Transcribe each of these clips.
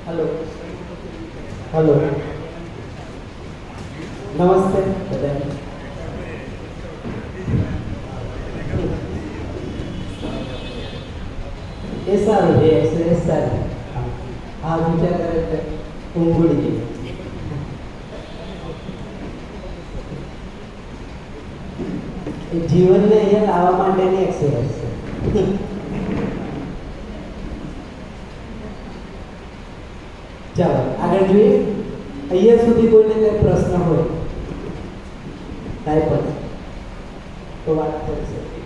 Hello hello, નમસ્તે બધાને. એ સારું છે, એક્સરસાઇઝ સારી. આ વિચાર કરે છે ઊંઘ ઉડી ગઈ. એ જીવનને અહીંયા લાવવા માટેની એક્સરસાઇઝ છે. ચાલો આગળ જોઈએ. અહીંયા સુધી કોઈને કઈ પ્રશ્ન હોય ટાઈપ તો વાત કરી શકે,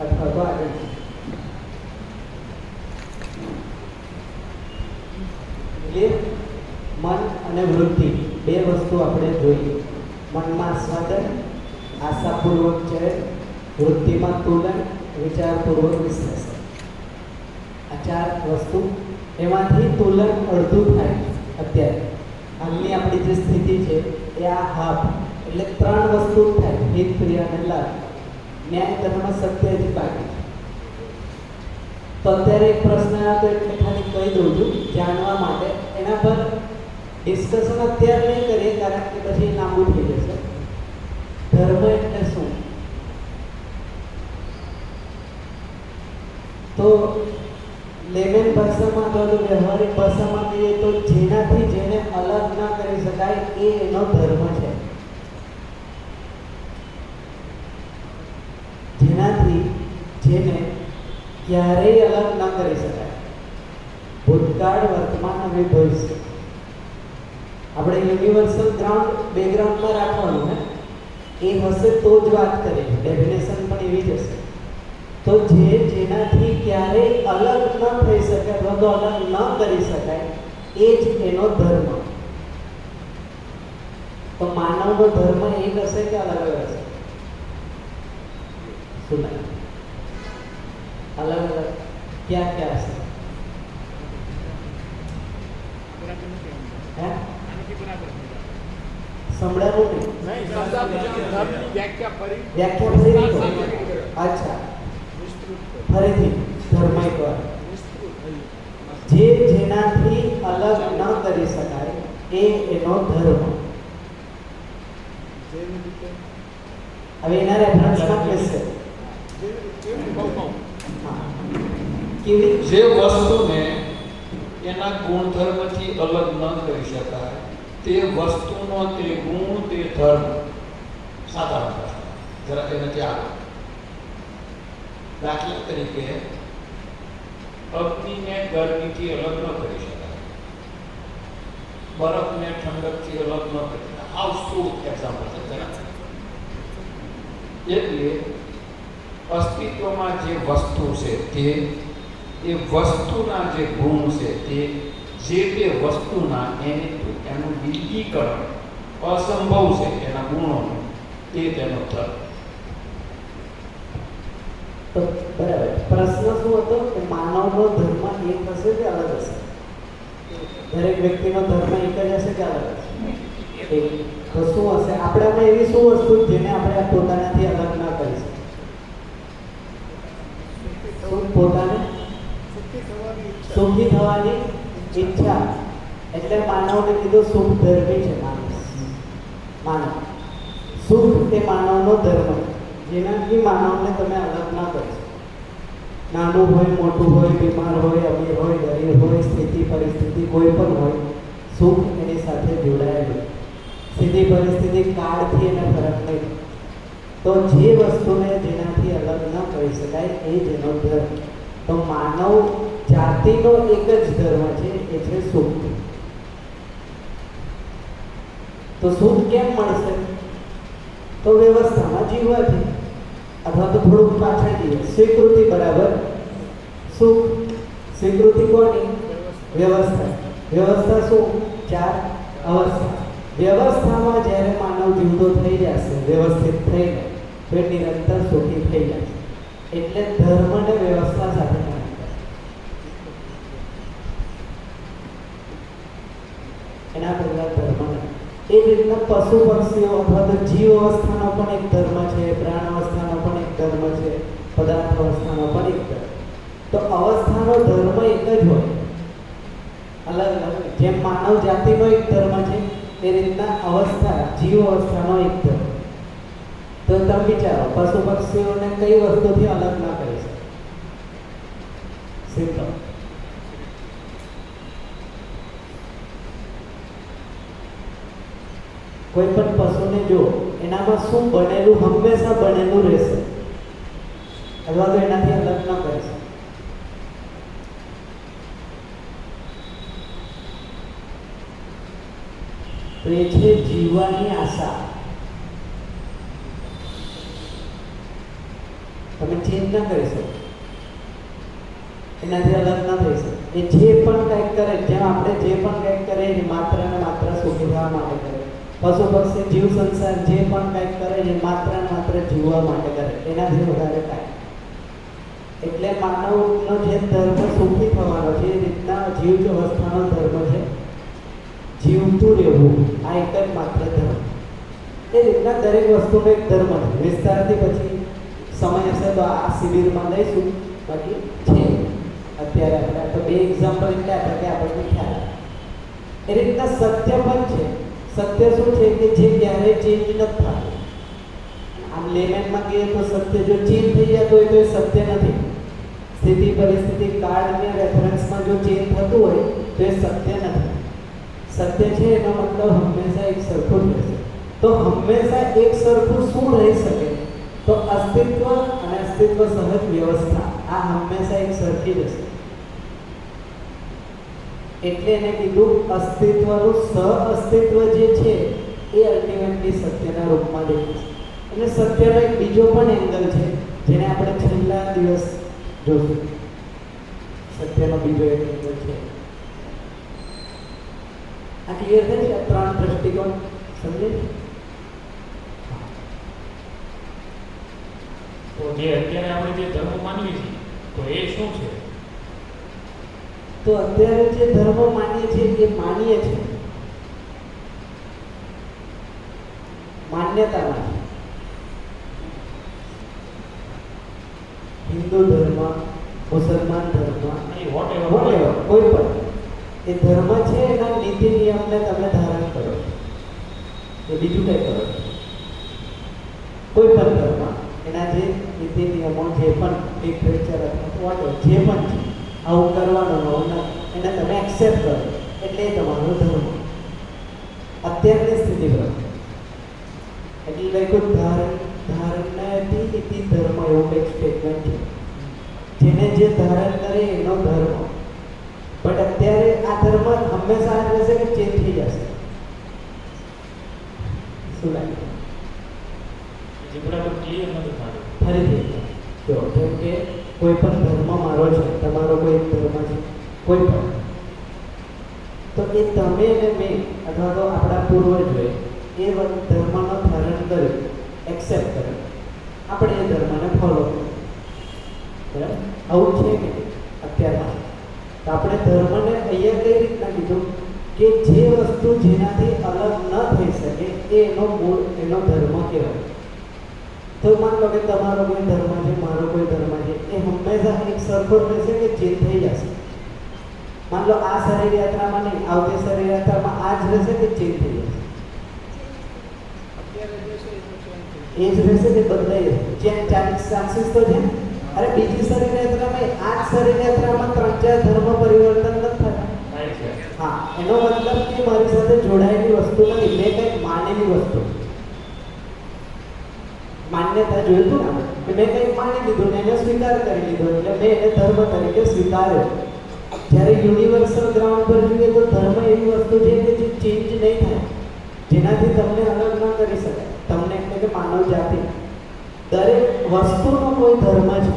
અથવા તો આગળ મન અને વૃત્તિ બે વસ્તુ આપણે જોઈએ. મનમાં સ્વાદન, આશાપૂર્વક છે, વૃત્તિમાં તુલન, વિચારપૂર્વક વિશ્લેષણ. આ ચાર વસ્તુ, એમાંથી તુલન અડધું થાય. અત્યારે હાલની આપણી જે સ્થિતિ છે એ આ હાફ, એટલે ત્રણ વસ્તુ થાય: હિત, પ્રિય અને લાભ. ન્યાય, ધર્મ, સત્ય હજી બાકી છે. તો અત્યારે એક પ્રશ્ન આવ્યો તો એટલે ખાલી કહી દઉં છું જાણવા માટે. એના પર ડિસ્કશન અત્યારે નહીં કરીએ, કારણ કે પછી લાંબુ થઈ જશે. ધર્મ એટલે શું? તો લેમેન ભાષામાં અથવા તો વ્યવહારિક ભાષામાં કહીએ તો જેનાથી જેને અલગ ના કરી શકાય એ એનો ધર્મ છે. જેનાથી જેને ક્યારેય અલગ ના કરી શકાય, ભૂતકાળ, વર્તમાન અને ભવિષ્ય. આપણે યુનિવર્સલ ગ્રાઉન્ડ બેકગ્રાઉન્ડમાં રાખવાનું ને, એ હશે તો જ વાત કરીએ. ડેફિનેશન પણ એવી જ હશે. તો જેનાથી ક્યારેય અલગ ન થઈ શકે અથવા તો અલગ ન કરી શકાય એ જ એનો ધર્મ. તો માનવનો ધર્મ એક હશે કે અલગ અલગ હશે? શું લાગે? અલગ અલગ ક્યાં ક્યાં હશે? સંભળાવું નહીં. વ્યાખ્યા ફરી. અચ્છા, ફરીથી ધર્મ એકવાર. જેનાથી અલગ ન કરી શકાય એ એનો ધર્મ. હવે એના રેફરન્સમાં કહેશે જે વસ્તુને એના ગુણધર્મથી અલગ ન કરી શકાય તે વસ્તુનો તે ગુણ, તે ધર્મ. સાધારણ ભાષા જરા તેને ત્યાં દાખલા તરીકે અગ્નિને ગરમીથી અલગ ન કરી શકાય, બરફને ઠંડકથી અલગ ન કરી શકાય. હાઉ શું એક્ઝામ્પલ છે જરા. એટલે અસ્તિત્વમાં જે વસ્તુ છે તે એ વસ્તુના જે ગુણ છે તે જે વસ્તુના એનું વિલીકરણ અસંભવ છે. એના ગુણોનું તે તેનો ધર્મ. તો બરાબર. પ્રશ્ન શું હતો કે માનવનો ધર્મ એક હશે કે અલગ હશે? દરેક વ્યક્તિનો ધર્મ એક જ હશે કે અલગ હશે? તો શું હશે? આપણામાં એવી શું વસ્તુ જેને આપણે પોતાનાથી અલગ ના કરી શકીએ? પોતાને સુખી થવાની ઈચ્છા. એટલે માનવને કીધું સુખ ધર્મી છે. માનવ સુખ એ માનવનો ધર્મ, જેનાથી માનવને તમે અલગ ના કરી શકો. નાનું હોય, મોટું હોય, બીમાર હોય, અમીર હોય, ગરીબ હોય, સ્થિતિ પરિસ્થિતિ કોઈ પણ હોય, સુખ એની સાથે જોડાયેલું. સ્થિતિ પરિસ્થિતિ કાળથી એને ફરક નહીં. તો જે વસ્તુને જેનાથી અલગ ન કરી શકાય એ જ એનો ધર્મ. તો માનવ જાતિનો એક જ ધર્મ છે, એ છે સુખ. તો સુખ કેમ મળશે? તો વ્યવસ્થામાં જીવવાથી, અથવા તો થોડુંક પાછળ જઈએ. સ્વીકૃતિ બરાબર સુખ. સ્વીકૃતિ કોની? વ્યવસ્થા. વ્યવસ્થા શું? ચાર અવસ્થા. વ્યવસ્થામાં જ્યારે માનવ જીવતો થઈ જશે, વ્યવસ્થિત થઈને, તો એ નિરંતર સુખી થઈ જશે. એટલે ધર્મને વ્યવસ્થા સાથે એના પહેલા ધર્મ. એ જ રીતના પશુ પક્ષીઓ અથવા તો જીવ અવસ્થાનો પણ એક ધર્મ છે, પ્રાણ અવસ્થાનો પણ એક ધર્મ છે, પદાર્થ અવસ્થાનો પણ એક ધર્મ. તો અવસ્થાનો ધર્મ એક જ હોય, અલગ અલગ જેમ માનવ જાતિનો એક ધર્મ છે એ રીતના અવસ્થા જીવ અવસ્થાનો એક ધર્મ. તો તમે વિચારો પશુ પક્ષીઓને કઈ વસ્તુથી અલગ ના કરી શકે? સિમ્પલ. કોઈ પણ પશુને જો એનામાં શું બનેલું હંમેશા બનેલું રહેશે, અથવા તો એનાથી અલગ ન કરી શકે. તો એ છે જીવવાની આશા. તમે ચેન્જ ન કરી શકો, એનાથી અલગ ન થઈ શકે. એ જે પણ કંઈક કરે, જેમ આપણે જે પણ કંઈક કરે એ માત્ર ને માત્ર સુખી થવા માટે કરે. પશુ પક્ષી જીવ સંસાર જે પણ કંઈક કરે એ માત્ર ને માત્ર જીવવા માટે કરે, એનાથી વધારે કાંઈ. એટલે માનવનો જે ધર્મ સુખી થવાનો છે એ રીતના જીવ અવસ્થાનો ધર્મ છે જીવતું રહેવું. આ એક જ માત્ર ધર્મ. એ રીતના દરેક વસ્તુનો એક ધર્મ છે. વિસ્તારથી પછી સમય હશે તો આ શિબિરમાં લઈશું. બાકી છે અત્યારે આપણે તો બે એક્ઝામ્પલ એટલે આપણે કે આપણને ખ્યાલ આવે. એ રીતના સત્ય પણ છે. સત્ય શું છે કે જે ક્યારેય ચેન્જ નથી થતું. આમ લેમેનમાં કહીએ તો સત્ય જો ચેન્જ થઈ જતો હોય તો એ સત્ય નથી. સ્થિતિ પરિસ્થિતિ કાળને રેફરન્સમાં જો ચેન્જ થતું હોય તો એ સત્ય નથી. સત્ય છે એનો મતલબ હંમેશા એક સરખું જ રહેશે. તો હંમેશા એક સરખું શું રહી શકે? તો અસ્તિત્વ અને અસ્તિત્વ સહજ વ્યવસ્થા આ હંમેશા એક સરખી રહેશે. એટલે એને કીધું અસ્તિત્વનું સહ-અસ્તિત્વ જે છે એ અલ્ટિમેટલી સત્યના રૂપમાં દેખાય છે. અને સત્યનો એક બીજો પણ એંગલ છે જેને આપણે છેલ્લા દિવસ જોશું. સત્યનો બીજો એક એંગલ છે. આ ક્લિયર થાય છે? ત્રણ દ્રષ્ટિકોણ સમજે? તો જે અત્યારે આપણે જે ધર્મ માનીએ છીએ તો એ શું છે? તો અત્યારે જે ધર્મ માનીએ છીએ એ માનીએ છીએ માન્યતામાં. હિન્દુ ધર્મ, મુસલમાન ધર્મ, વોટેવર કોઈ પણ એ ધર્મ છે એના નીતિ નિયમને તમે ધારણ કરો, એ બીજું કંઈ કરો. કોઈ પણ ધર્મ એના જે નીતિ નિયમો જે પણ લિટરેચર અથવા જે પણ છે આવું કરવાનું એને તમે એક્સેપ્ટ કરો એટલે એ તમારો ધર્મ અત્યારની સ્થિતિ પર. એટલે કોઈ ધારણાથી ઇતિ ધર્મ એવું કંઈક સ્ટેટમેન્ટ છે. જેને જે ધારણ કરે એનો ધર્મ. બટ અત્યારે આ ધર્મ હંમેશા આ રહેશે કે ચેન્જ થઈ જશે? શું લાગે? જે બરાબર ક્લિયર નથી થતું. ફરીથી જો જેમ કે કોઈ પણ ધર્મ મારો છે, તમારો કોઈ ધર્મ છે, કોઈ પણ, તો એ તમે અને મેં અથવા તો આપણા પૂર્વજોએ એ ધર્મનો ધારણ કરી એક્સેપ્ટ કર્યો, આપણે એ ધર્મને ફોલો કર્યો. બરાબર? આવું છે કે અત્યારમાં તો આપણે ધર્મને અહીંયા કઈ રીતના કીધું કે જે વસ્તુ જેનાથી અલગ ન થઈ શકે એ એનો મૂળ, એનો ધર્મ કહેવાય. તો માન લો કે તમારો કોઈ ધર્મ છે, મારો કોઈ ધર્મ છે, એ હંમેશા એક સરખો રહેશે કે ચેન્જ થઈ જશે? માન લો આ શરીર યાત્રામાં નહીં, આવતી શરીર યાત્રામાં આ જ રહેશે કે ચેન્જ થઈ જશે? એ જ રહેશે કે બદલાઈ જશે? ચાન્સીસ તો છે. અરે બીજી શરીર યાત્રામાં આ જ શરીર યાત્રામાં 3-4 ધર્મ પરિવર્તન નથી થતા. હા, એનો મતલબ કે મારી સાથે જોડાયેલી વસ્તુ નથી, મેં કંઈક માનેલી વસ્તુ, માન્યતા જોઈતું ને કે મેં કંઈક માની લીધું ને એને સ્વીકાર કરી લીધો એટલે મેં એને ધર્મ તરીકે સ્વીકાર્યો. જ્યારે યુનિવર્સલ ગ્રાઉન્ડ પર જોઈએ તો ધર્મ એવી વસ્તુ છે કે જે ચેન્જ નહીં થાય, જેનાથી તમને અલગ ન કરી શકાય. તમને એટલે કે માનવ જાતિ દરેક વસ્તુનો કોઈ ધર્મ છે.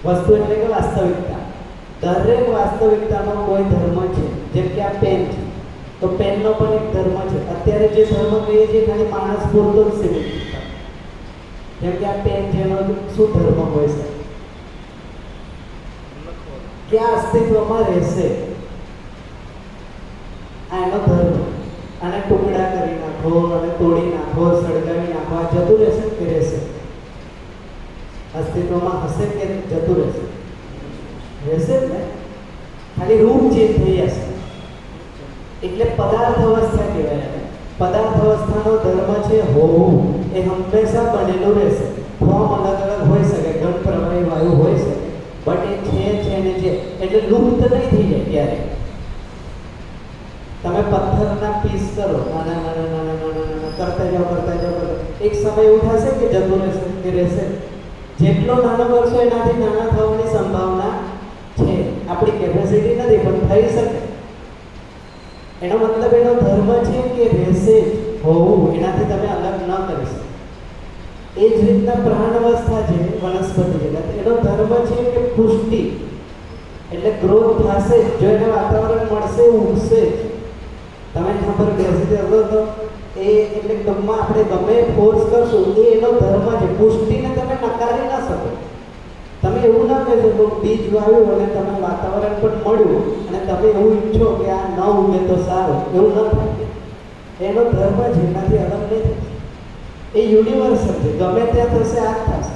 વસ્તુ એટલે કે વાસ્તવિકતા. દરેક વાસ્તવિકતાનો કોઈ ધર્મ છે. જેમ કે આ પેન છે તો પેનનો પણ એક ધર્મ છે. અત્યારે જે ધર્મ કહીએ છીએ ખાલી માણસ પૂરતો જ સીમિત છે. જેમ કે આ પેન જેનો શું ધર્મ હોય છે કે આ અસ્તિત્વમાં રહેશે, આ એનો ધર્મ. આને ટુકડા કરી નાખો અને તોડી નાખો, સળગાવી નાખો, આ જતું રહેશે કે રહેશે? અસ્તિત્વમાં હશે કે જતું રહેશે? રહેશે જ ને. ખાલી રૂપ ચેન્જ થઈ જશે. એટલે પદાર્થ અવસ્થા કહેવાય. પદાર્થ અવસ્થાનો ધર્મ છે હોવું. એ હંમેશા બનેલું રહેશે. ફોર્મ અલગ અલગ હોઈ શકે, ઘન પ્રવાહી વાયુ હોઈ શકે, બટ એ છે ને છે, એટલે લુપ્ત નહીં થઈ જાય. ક્યારે તમે પથ્થરના પીસ કરો, નાના નાના નાના નાના નાના કરતા જાઓ, એક સમય એવું થશે કે જતું રહેશે કે રહેશે. જેટલો નાનો કરશો એનાથી નાના થવાની સંભાવના છે. આપણી કેપેસિટી નથી, પણ થઈ શકે. એનો મતલબ એનો ધર્મ છે કે રહેશે હોવું, એનાથી તમે અલગ ન કરી શકો. એ જ રીતના પ્રાણ અવસ્થા છે વનસ્પતિ જગત, એનો ધર્મ છે કે પુષ્ટિ, એટલે ગ્રોથ થશે. જો એને વાતાવરણ મળશે, ઉગશે. તમે જ્યાં પર બેસી જશો તો એ એટલે ગમમાં આપણે ગમે ફોર્સ કરશું, એ એનો ધર્મ છે. પુષ્ટિને તમે નકારી ના શકો. તમે એવું ના કહી શકો બીજ વાવ્યું અને તમે વાતાવરણ પણ મળ્યું અને તમે એવું ઈચ્છો કે આ ન ઉગે તો સારું, એવું ન થાય. એનો ધર્મ છે, એનાથી અલગ નહીં થાય. એ યુનિવર્સલ છે, ગમે ત્યાં થશે આ થશે.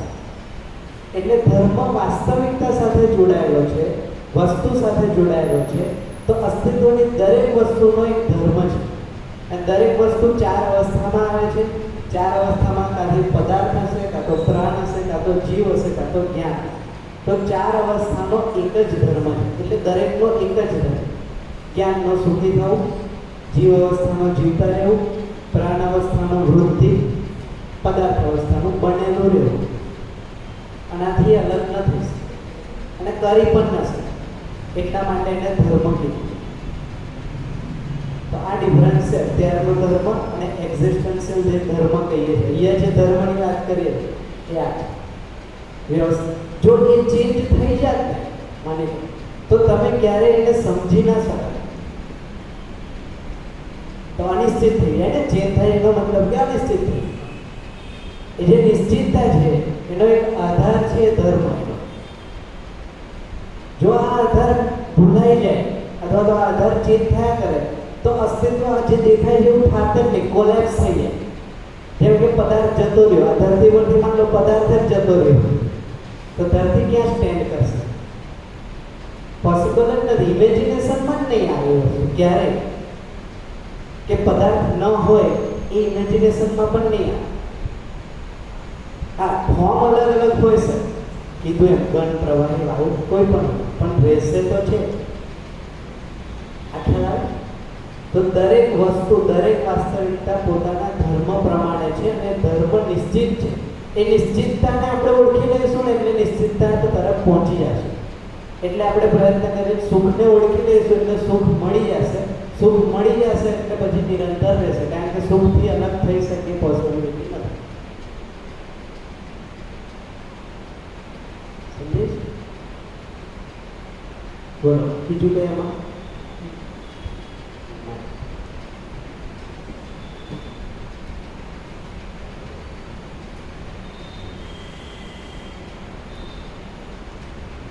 એટલે ધર્મ વાસ્તવિકતા સાથે જોડાયેલો છે, વસ્તુ સાથે જોડાયેલો છે. તો અસ્તિત્વની દરેક વસ્તુનો એક ધર્મ છે. અને દરેક વસ્તુ ચાર અવસ્થામાં આવે છે. ચાર અવસ્થામાં કાં પદાર્થ હશે, કાં તો પ્રાણ હશે, કાં તો જીવ હશે, કાં તો જ્ઞાન. તો ચાર અવસ્થાનો એક જ ધર્મ છે. એટલે દરેકનો એક જ ધર્મ. જ્ઞાનનો સુખી થવું, જીવ અવસ્થાનો જીવતા રહેવું, પ્રાણ અવસ્થાનો વૃદ્ધિ, પદાર્થ અવસ્થાનું બનેલું રહેવું. આનાથી અલગ નથી અને કરી પણ નથી. એટલા માટે એને ધર્મ કીધું. તો આ ડિફરન્સ છે અત્યારનો ધર્મ અને એક્ઝિસ્ટન્શિયલ જે ધર્મ કહીએ છીએ. અહીંયા જે ધર્મની વાત કરીએ એ આ વ્યવસ્થા. જો એ ચેન્જ થઈ જાય ને માની તો તમે ક્યારેય એને સમજી ના શકો. તો અનિશ્ચિત થઈ જાય ને. ચેન્જ થાય એનો મતલબ કે અનિશ્ચિત થઈ. એ જે નિશ્ચિતતા છે એનો એક આધાર છે ધર્મ. જો આ આધાર ભૂલાઈ જાય અથવા તો આધાર ચેન્જ થયા કરે તો અસ્તિત્વ જે દેખાય છે એવું થાત જ નહીં, કોલેપ્સ થઈ જાય. જેમ કે પદાર્થ જતો રહ્યો, આ ધરતી પરથી માનો પદાર્થ જ જતો રહ્યો, તો ધરતી ક્યાં સ્ટેન્ડ કરશે? પોસિબલ જ નથી. ઇમેજિનેશનમાં જ નહીં આવ્યું ક્યારે કે પદાર્થ ન હોય, એ ઇમેજિનેશનમાં પણ નહીં આવે. હા, ફોર્મ અલગ અલગ હોય છે, કીધું એમ ઘન પ્રવાહી વાયુ કોઈ પણ રહેશે તો છે. આ ખ્યાલ આવે? તો દરેક વસ્તુ, દરેક વાસ્તવિકતા પોતાના ધર્મ પ્રમાણે છે અને ધર્મ નિશ્ચિત છે. એ નિશ્ચિતતાને આપણે ઓળખી લઈશું ને એટલે નિશ્ચિતતા તરફ પહોંચી જશે. એટલે આપણે પ્રયત્ન કરીએ સુખને ઓળખી લઈશું એટલે સુખ મળી જશે. સુખ મળી જશે એટલે પછી નિરંતર રહેશે, કારણ કે સુખથી અલગ થઈ શકે પોસિબિલિટી નથી. સમજીશ? બોલો બીજું કઈ એમાં?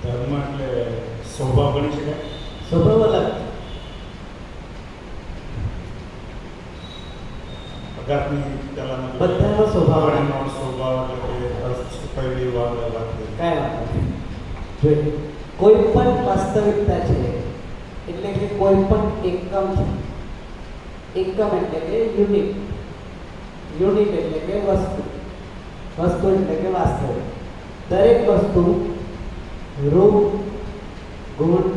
ધર્મ એટલે સ્વભાવ ગણી શકાય. સ્વભાવ અલગ. પદાર્થની કલામાં બધાનો સ્વભાવ અલગ. સ્વભાવ એટલે પહેલી વાત કાંઈ વાત નથી. જોઈએ કોઈ પણ વાસ્તવિકતા છે એટલે કે કોઈ પણ એકમ છે. એકમ એટલે કે યુનિટ. યુનિટ એટલે કે વસ્તુ. વસ્તુ એટલે કે વાસ્તવિક. દરેક વસ્તુ રૂપ, ગુણ,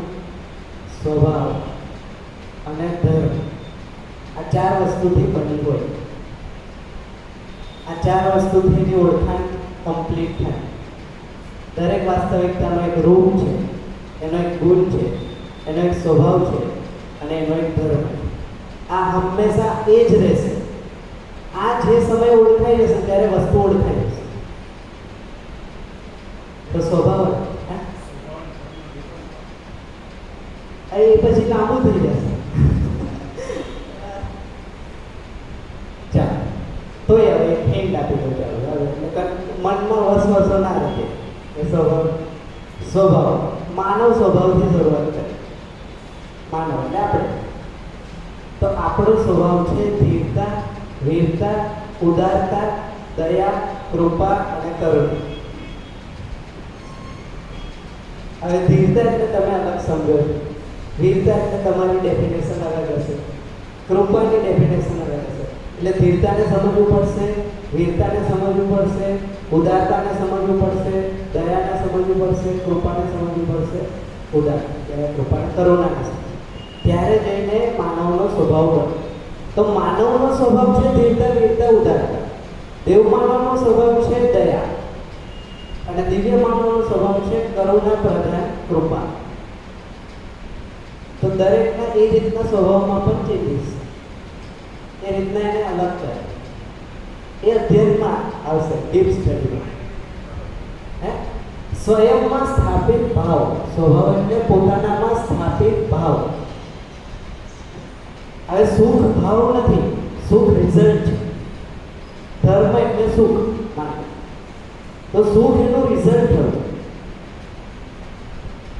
સ્વભાવ અને ધર્મ, આ ચાર વસ્તુથી બની હોય. આ ચાર વસ્તુથી એની ઓળખાણ કમ્પ્લીટ થાય. દરેક વાસ્તવિકતાનો એક રૂપ છે, એનો એક ગુણ છે, એનો એક સ્વભાવ છે અને એનો એક ધર્મ છે. આ હંમેશા એ જ રહેશે. આ જે સમય ઓળખાઈ જશે ત્યારે વસ્તુ ઓળખાઈ જશે. તો સ્વભાવ એ પછી લાંબુ થઈ જશે. ચાલો તો હવે એક હિન્ટ આપી દઉં. ચાલો મનમાં વસવસો ના રહે. એ સ્વભાવ માનવ સ્વભાવથી શરૂઆત કરે. માનવ એટલે આપણે. તો આપણો સ્વભાવ છે ધીરતા, વીરતા, ઉદારતા, દયા, કૃપા અને કરુણા. હવે ધીરતા એટલે તમે અલગ સમજો છો. વીરતા એટલે તમારી ડેફિનેશન અલગ હશે, કૃપાની ડેફિનેશન અલગ હશે. એટલે ધીરતાને સમજવું પડશે, વીરતાને સમજવું પડશે, ઉદારતાને સમજવું પડશે, દયાને સમજવું પડશે, કૃપાને સમજવું પડશે, કૃપાને કરુણાને સમજવું. ત્યારે જઈને માનવનો સ્વભાવ બને. તો માનવનો સ્વભાવ છે ધીરતા, વીરતા, ઉદારતા. દેવ માનવનો સ્વભાવ છે દયા, અને દિવ્ય માનવનો સ્વભાવ છે કરુણા પ્રધાન કૃપા. તો દરેકના એ રીતના સ્વભાવમાં પણ ચેન્જીસ એ રીતના એને અલગ કરે. એ અધ્યયનમાં આવશે, ડીપ સ્ટડીમાં. સ્વયંમાં સ્થાપિત ભાવ. સ્વભાવ એટલે પોતાનામાં સ્થાપિત ભાવ. હવે સુખ ભાવ નથી, સુખ રિઝલ્ટ છે. ધર્મ એટલે સુખ માને, તો સુખ એનું રિઝલ્ટ હોય.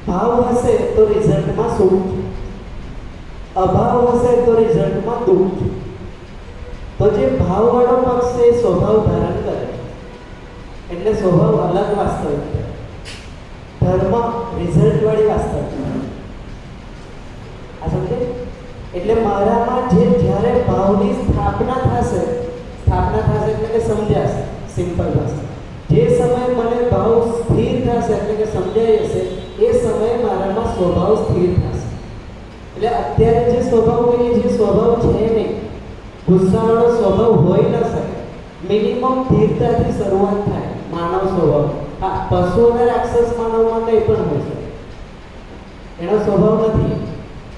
ભાવ હશે તો રિઝલ્ટમાં સુખ છે, અભાવ હશે તો રિઝલ્ટમાં દુઃખ છે. તો જે ભાવવાળો પક્ષ છે એ સ્વભાવ ધારણ કરે, એટલે સ્વભાવ અલગ વાસ્તવિક છે. ધર્મ રિઝલ્ટવાળી વાસ્તવિક. આ સમજે? એટલે મારામાં જે જ્યારે ભાવની સ્થાપના થશે એટલે કે સમજાશે, સિમ્પલ ભાષા. જે સમયે મને ભાવ સ્થિર થશે એટલે કે સમજાઈ જશે, એ સમયે મારામાં સ્વભાવ સ્થિર થશે. એટલે અત્યારે જે સ્વભાવ કહીએ જે સ્વભાવ છે નહીં, ગુસ્સાવાળો સ્વભાવ હોઈ ન શકે. મિનિમમ ધીરતાથી શરૂઆત થાય માનવ સ્વભાવ. હા, પશુ અને રાક્ષસ માનવમાં કંઈ પણ હોય શકે, એનો સ્વભાવ નથી.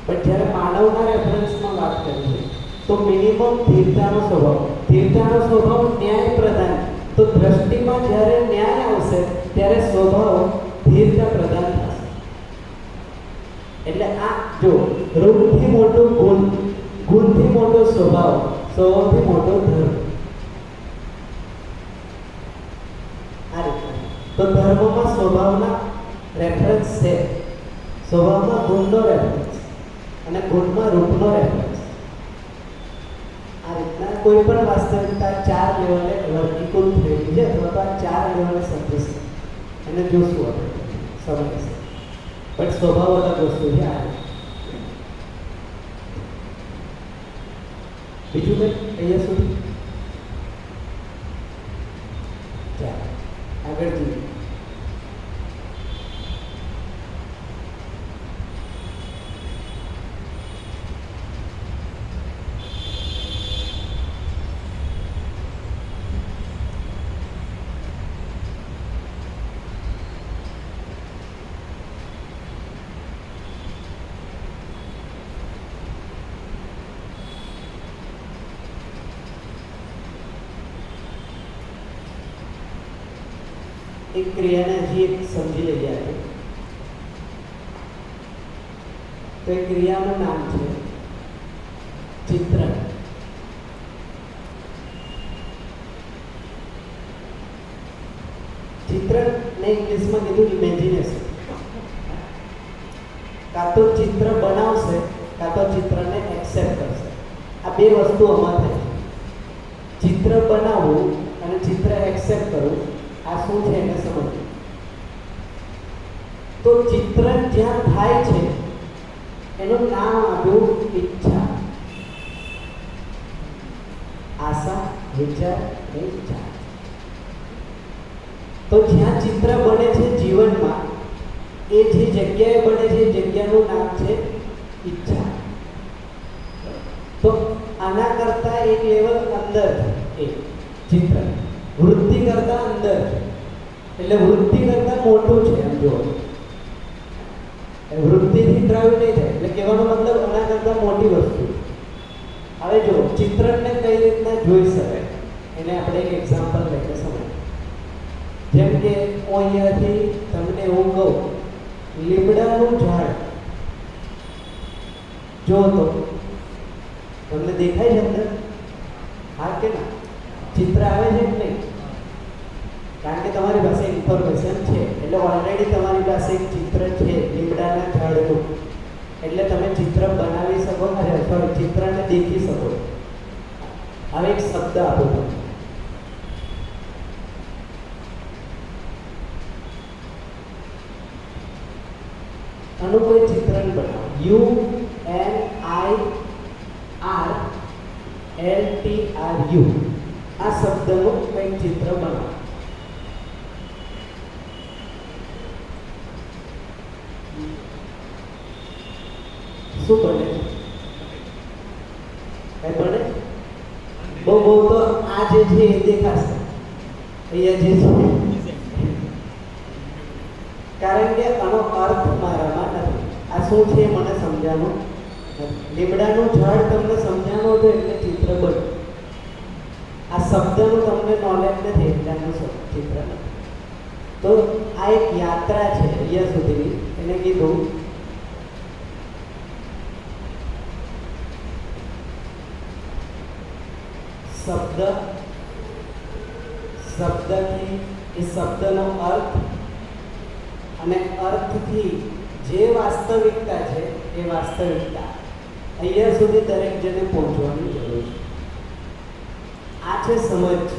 પણ જ્યારે માનવના રેફરન્સમાં વાત કરીએ તો મિનિમમ ધીરતાનો સ્વભાવ. ધીરતાનો સ્વભાવ ન્યાય પ્રધાન. તો દ્રષ્ટિમાં જ્યારે ન્યાય આવશે ત્યારે સ્વભાવ ધીરતા પ્રદાન થશે. એટલે આ જો રૂપથી મોટો ગુણ, ગુણથી મોટો સ્વભાવ, સ્વભાવથી મોટો ધર્મ. આ રીતે તો ધર્મમાં સ્વભાવના રેફરન્સ છે, સ્વભાવમાં ગુણનો રેફરન્સ અને ગુણમાં રૂપનો રેફરન્સ. આ રીતના કોઈ પણ વાસ્તવિકતા 4 લેવલે વર્ગીકૃત થયેલી છે, અથવા તો આ 4 લેવલે સમજી એને જોશું આપણે સમજીશું. પણ સ્વભાવ અલગ વસ્તુ છે. આ બીજું કંઈ અહીંયા સુધી ચાલો આગળ જઈએ. એક ક્રિયાને હજી એક સમજી લઈએ આપણે. તો એ ક્રિયાનું નામ છે ચિત્રણ. ચિત્રણને ઇંગ્લિશમાં કીધું ઇમેજિનેશન. કાં તો ચિત્ર બનાવશે કાં તો ચિત્રને એક્સેપ્ટ કરશે. આ બે વસ્તુ આમાં થાય છે. ચિત્ર બનાવવું અને ચિત્ર એક્સેપ્ટ કરવું, આ શું છે એને સમજવું. તો ચિત્રણ જ્યાં થાય છે એનું નામ આપ્યું ઈચ્છા. આશા, વિચાર અને ઈચ્છા. તો જ્યાં ચિત્ર બને છે જીવનમાં, એ જે જગ્યાએ બને છે એ જગ્યાનું નામ છે ઈચ્છા. તો આના કરતા એક લેવલ અંદર એ ચિત્ર વૃત્તિ કરતા અંદર, એટલે વૃત્તિ કરતા મોટું છે. એમ જો વૃત્તિથી ડ્રાઈવ નહીં થાય, એટલે કહેવાનો મતલબ આના કરતા મોટી વસ્તુ. હવે જો ચિત્રને કઈ રીતના જોઈ શકાય એને આપણે એક એક્ઝામ્પલ લઈને સમજીએ. જેમ કે હું અહીંયાથી તમને એવું કહું, લીમડાનું ઝાડ જો તો તમને દેખાય છે અંદર? હા કે ના? ચિત્ર આવે છે કે નહીં? કારણ કે તમારી પાસે ઇન્ફોર્મેશન છે, એટલે ઓલરેડી તમારી પાસે એક ચિત્ર છે લીમડાના ઝાડનું, એટલે તમે ચિત્ર બનાવી શકો. અરે સોરી, ચિત્રને દેખી શકો. હવે એક શબ્દ આપો તમને. આનું કોઈ ચિત્રણ બનાવો. UNIRLTRU આ શબ્દનું કંઈક ચિત્ર બનાવો. શું બને? કઈ બને? બહુ બહુ તો આ જે છે એ દેખાશે અહીંયા જે છે, કારણ કે આનો અર્થ મારામાં નથી. આ શું છે મને સમજાવવાનું નથી. લીમડાનું ઝાડ તમને સમજાવવાનું હતું એટલે ચિત્ર બન્યું. આ શબ્દનું તમને નોલેજ નથી એટલે આનું ચિત્ર નથી. તો આ એક યાત્રા છે અહીંયા સુધીની. એને કીધું શબ્દ, શબ્દથી એ શબ્દનો અર્થ અને અર્થથી જે વાસ્તવિકતા છે એ વાસ્તવિકતા અહીંયા સુધી દરેક જણે પહોંચવાની જરૂર છે. આ છે સમજ,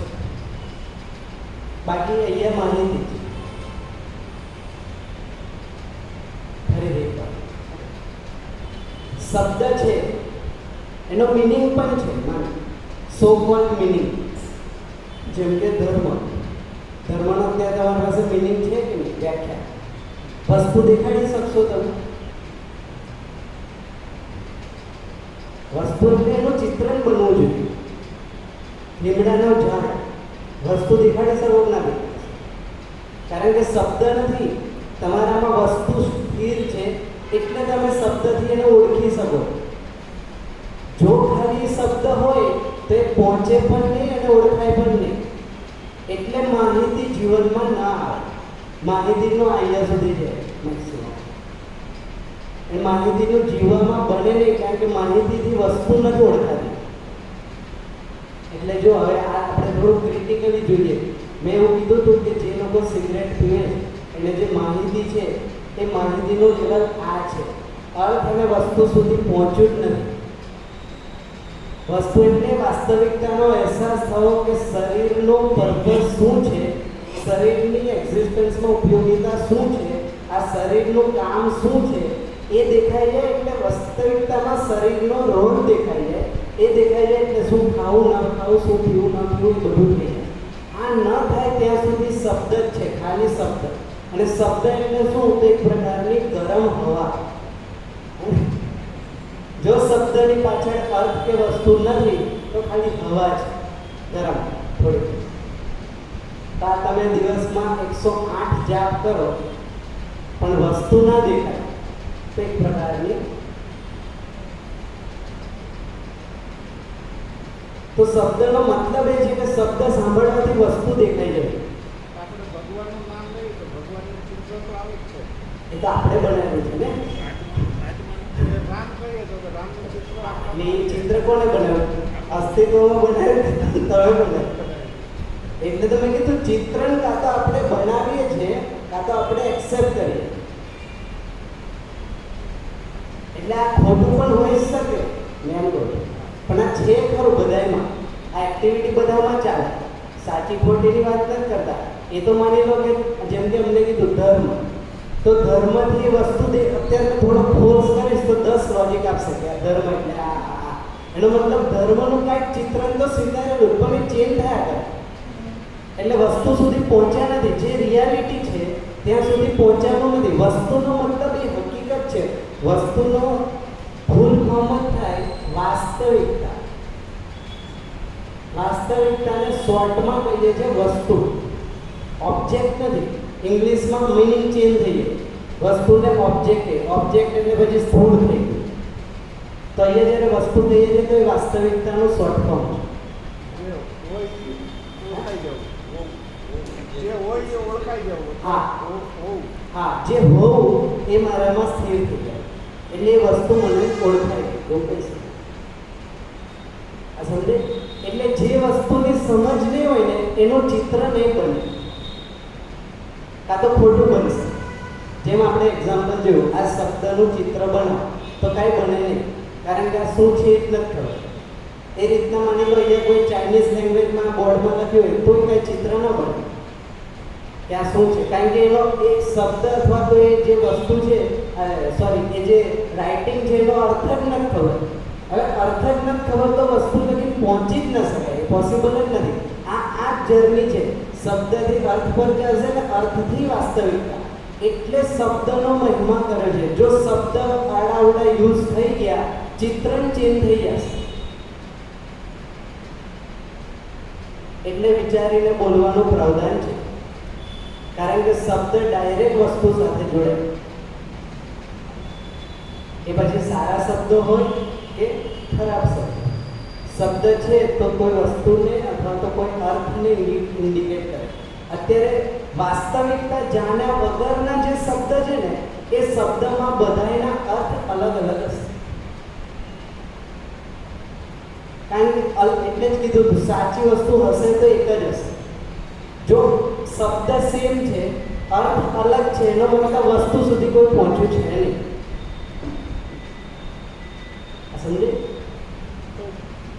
બાકી અહીંયા માહિતી છે. ફરી એકવાર શબ્દ છે એનો મિનિંગ પણ છે. સો કોલ્ડ મિનિંગ, જેમ કે ધર્મ. ધર્મનો અત્યારે તમારી પાસે મિનિંગ છે કે નહીં? વ્યાખ્યા વસ્તુ દેખાડી શકશો તમે? વસ્તુ એટલે એનું ચિત્રણ બનવું જોઈએ. લીમડાનો ઝાડ વસ્તુ દેખાડી શકો ના દેખાડી? કારણ કે શબ્દ નથી, તમારામાં વસ્તુ સ્થિર છે એટલે તમે શબ્દથી એને ઓળખી શકો. જો ખાલી શબ્દ હોય તો એ પહોંચે પણ નહીં અને ઓળખાય પણ નહીં. એટલે માહિતી જીવનમાં ના આવે. માહિતીનો અહીંયા સુધી છે મેક્સિમમ. એ માહિતીનું જીવનમાં બને નહીં, કારણ કે માહિતીથી વસ્તુ નથી ઓળખાતી. એટલે જો હવે આ આપણે થોડું ક્રિટિકલી જોઈએ. મેં એવું કીધું હતું કે જે લોકો સિગરેટ પીવે એટલે જે માહિતી છે એ માહિતીનો લેવલ આ છે. અર્થ અને વસ્તુ સુધી પહોંચ્યું જ નથી. વસ્તુ એટલે વાસ્તવિકતાનો અહેસાસ થયો કે શરીરનો પર્પઝ શું છે, શરીરની એક્ઝિસ્ટન્સમાં ઉપયોગિતા શું છે, આ શરીરનું કામ શું છે એ દેખાઈ જાય. એટલે વાસ્તવિકતામાં શરીરનો રોલ દેખાઈ જાય. એ દેખાઈ જાય એટલે શું ખાવું ન ખાવું, શું પીવું ન પીવું, એ બધું થઈ જાય. આ ન થાય ત્યાં સુધી શબ્દ જ છે, ખાલી શબ્દ. અને શબ્દ એટલે શું? તો એક પ્રકારની ગરમ હવા. જો શબ્દની પાછળ અર્થ કે વસ્તુ નથી તો ખાલી હવા છે, ગરમ થોડી. તો આ તમે દિવસમાં 108 જાપ કરો પણ વસ્તુ ના દેખાય તો એક પ્રકારની. તો શબ્દનો મતલબ એ છે કે શબ્દ સાંભળવાથી વસ્તુ દેખાઈ જાય. આપણે ભગવાનનું નામ લઈએ તો ભગવાનનું ચિત્ર તો આવે જ છે. એ તો આપણે બનાવ્યું છે ને. રામ કહીએ તો રામનું ચિત્ર ને એ ચિત્ર કોને બનાવ્યું? અસ્તિત્વમાં બનાવ્યું, તમે બનાવ્યું. એટલે તો મેં કીધું ચિત્રણ કાં તો આપણે બનાવીએ છીએ કાં તો આપણે એક્સેપ્ટ કરીએ. એટલે આ ખોટું પણ હોઈ શકે, મેં કહું પણ આ છે ખરું બધામાં. આ એક્ટિવિટી બધામાં ચાલે. સાચી ખોટીની વાત નથી કરતા. એ તો માની લો કે જેમ કે અમને કીધું ધર્મ, તો ધર્મથી વસ્તુ અત્યારે થોડો ફોર્સ કરીશ તો 10 લોજિક આપશે કે ધર્મ એટલે આ. એનો મતલબ ધર્મનું કાંઈક ચિત્રણ તો સ્વીકારેલું પણ એ ચેન્જ થયા કરે. એટલે વસ્તુ સુધી પહોંચ્યા નથી. જે રિયાલિટી છે ત્યાં સુધી પહોંચ્યાનું નથી. વસ્તુનો મતલબ એ હકીકત છે. વસ્તુનો ફૂલ ફોર્મ જ થાય વાસ્તવિકતા. વાસ્તવિકતાને શોર્ટમાં કહીએ છીએ વસ્તુ, ઓબ્જેક્ટ નથી. ઇંગ્લિશમાં મિનિંગ ચેન્જ થઈ ગયો. વસ્તુને ઓબ્જેક્ટ, ઓબ્જેક્ટ એટલે પછી સ્થૂળ થઈ ગયું. તો અહીંયા જ્યારે વસ્તુ કહીએ છીએ તો એ વાસ્તવિકતાનું શોર્ટ ફોર્મ છે. જે હોય એ ઓળખાઈ જવું. હા જે હોવું એ મારામાં સ્થિર થઈ જાય એટલે એ વસ્તુ મને ઓળખાય એવું કહી શકાય. આ સમજે? એટલે જે વસ્તુની સમજ નહીં હોય ને એનું ચિત્ર નહીં બને, કાં તો ખોટું બનશે. જેમ આપણે એક્ઝામ્પલ જોયું, આ શબ્દનું ચિત્ર બનાવો તો કાંઈ બને નહીં, કારણ કે આ શું છે એ જ નથી ખબર. એ રીતના માની લો અહીંયા કોઈ ચાઇનીઝ લેંગ્વેજમાં બોર્ડમાં લખ્યું હોય તો કાંઈ ચિત્ર ન બને કે આ શું છે, કારણ કે એનો એક શબ્દ અથવા તો એ જે વસ્તુ છે સોરી એ જે રાઇટિંગ છે એનો અર્થ જ નથી ખબર. હવે અર્થ જ નથી ખબર તો વસ્તુ લગી પહોંચી જ ન શકાય, પોસિબલ જ નથી. આ જર્ની છે, શબ્દથી અર્થ પર જશે ને અર્થથી વાસ્તવિકતા. એટલે શબ્દનો મહિમા કરે છે. જો શબ્દ આડાવડા યુઝ થઈ ગયા, ચિત્રણ ચેન્જ થઈ જશે. એટલે વિચારીને બોલવાનું પ્રાવધાન છે, કારણ કે શબ્દ ડાયરેક્ટ વસ્તુ સાથે જોડે. એ પછી સારા શબ્દો હોય કે ખરાબ શબ્દ છે તો કોઈ વસ્તુને અથવા તો કોઈ અર્થને ઇન્ડિકેટ કરે. અત્યારે વાસ્તવિકતા જાણ્યા વગરના જે શબ્દ છે ને એ શબ્દમાં બધાયના અર્થ અલગ અલગ હશે. કારણ કે એટલે જ કીધું સાચી વસ્તુ હશે તો એક જ હશે. જો શબ્દ સેમ છે, અર્થ અલગ છે, એનો મતલબ વસ્તુ સુધી કોઈ પહોંચ્યું છે નહીં. સમજે? તો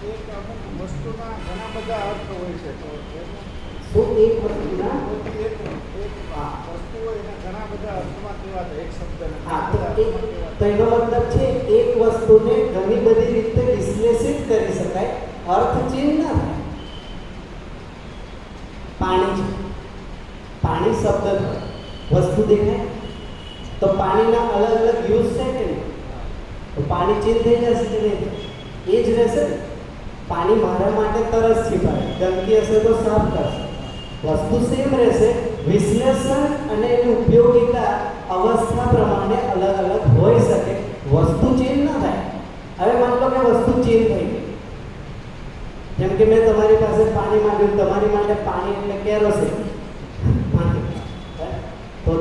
એક અમુક વસ્તુના ઘણા બધા અર્થ હોય છે. તો એનું શું એક વસ્તુના એક વસ્તુ હોય એના ઘણા બધા અર્થમાં કહેવાતા એક શબ્દના હા, ઘણા તો બધા અર્થમાં તો એનો મતલબ છે એક વસ્તુને ઘણી બધી રીતે વિશ્લેષિત કરી શકાય, અર્થ ચેન્જ ના થાય. પાણી છે, પાણી શબ્દ થાય, વસ્તુ દેખાય તો પાણીના અલગ અલગ યુઝ છે કે નહીં? તો પાણી ચેન્જ થઈ જશે કે નહીં? એ જ રહેશે ને. પાણી મારા માટે તરસ છીપાય, ગંદકી હશે તો સાફ કરશે. વસ્તુ સેમ રહેશે, વિશ્લેષણ અને એની ઉપયોગિતા અવસ્થા પ્રમાણે અલગ અલગ હોઈ શકે, વસ્તુ ચેન્જ ના થાય. હવે માન લો કે વસ્તુ ચેન્જ થઈ ગઈ. જેમ કે મેં તમારી પાસે પાણી માંગ્યું, તમારી માટે પાણી એટલે કેરોસીન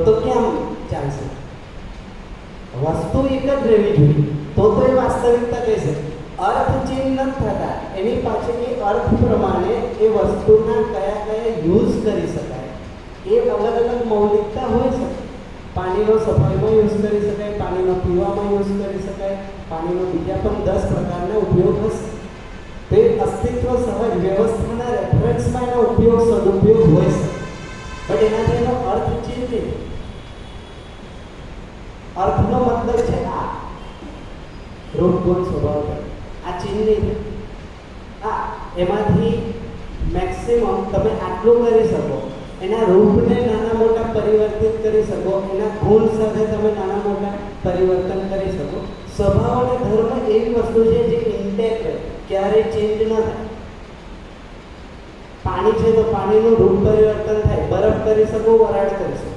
તો કેમ ચાલશે? વસ્તુ એક જ રહેવી જોઈએ, તો એ વાસ્તવિકતા કહી શકે. અર્થ ચેન્જ નથી થતા, એની પાછળની અર્થ પ્રમાણે એ વસ્તુના કયા કયા યુઝ કરી શકાય એ અલગ અલગ મૌલિકતા હોઈ શકે. પાણીનો સફાઈમાં યુઝ કરી શકાય, પાણીનો પીવામાં યુઝ કરી શકાય, પાણીનો બીજા પણ 10 પ્રકારના ઉપયોગ હશે. તો એ અસ્તિત્વ સહજ વ્યવસ્થાના રેફરન્સમાં એનો ઉપયોગ સદુપયોગ હોય છે, બટ એનાથી એનો અર્થ ચેન્જ નહીં. અર્થનો મતલબ છે આ રૂપ ગુણ સ્વભાવ, આ ચેન્જ નહીં. હા, એમાંથી મેક્સિમમ તમે આટલું કરી શકો, એના રૂપને નાના મોટા પરિવર્તિત કરી શકો, એના ગુણ સાથે તમે નાના મોટા પરિવર્તન કરી શકો. સ્વભાવ અને ધર્મ એવી વસ્તુ છે જે ઇન્ટેક્ટ ક્યારેય ચેન્જ ન થાય. પાણી છે તો પાણીનું રૂપ પરિવર્તન થાય, બરફ કરી શકો, વરાળ કરી શકો.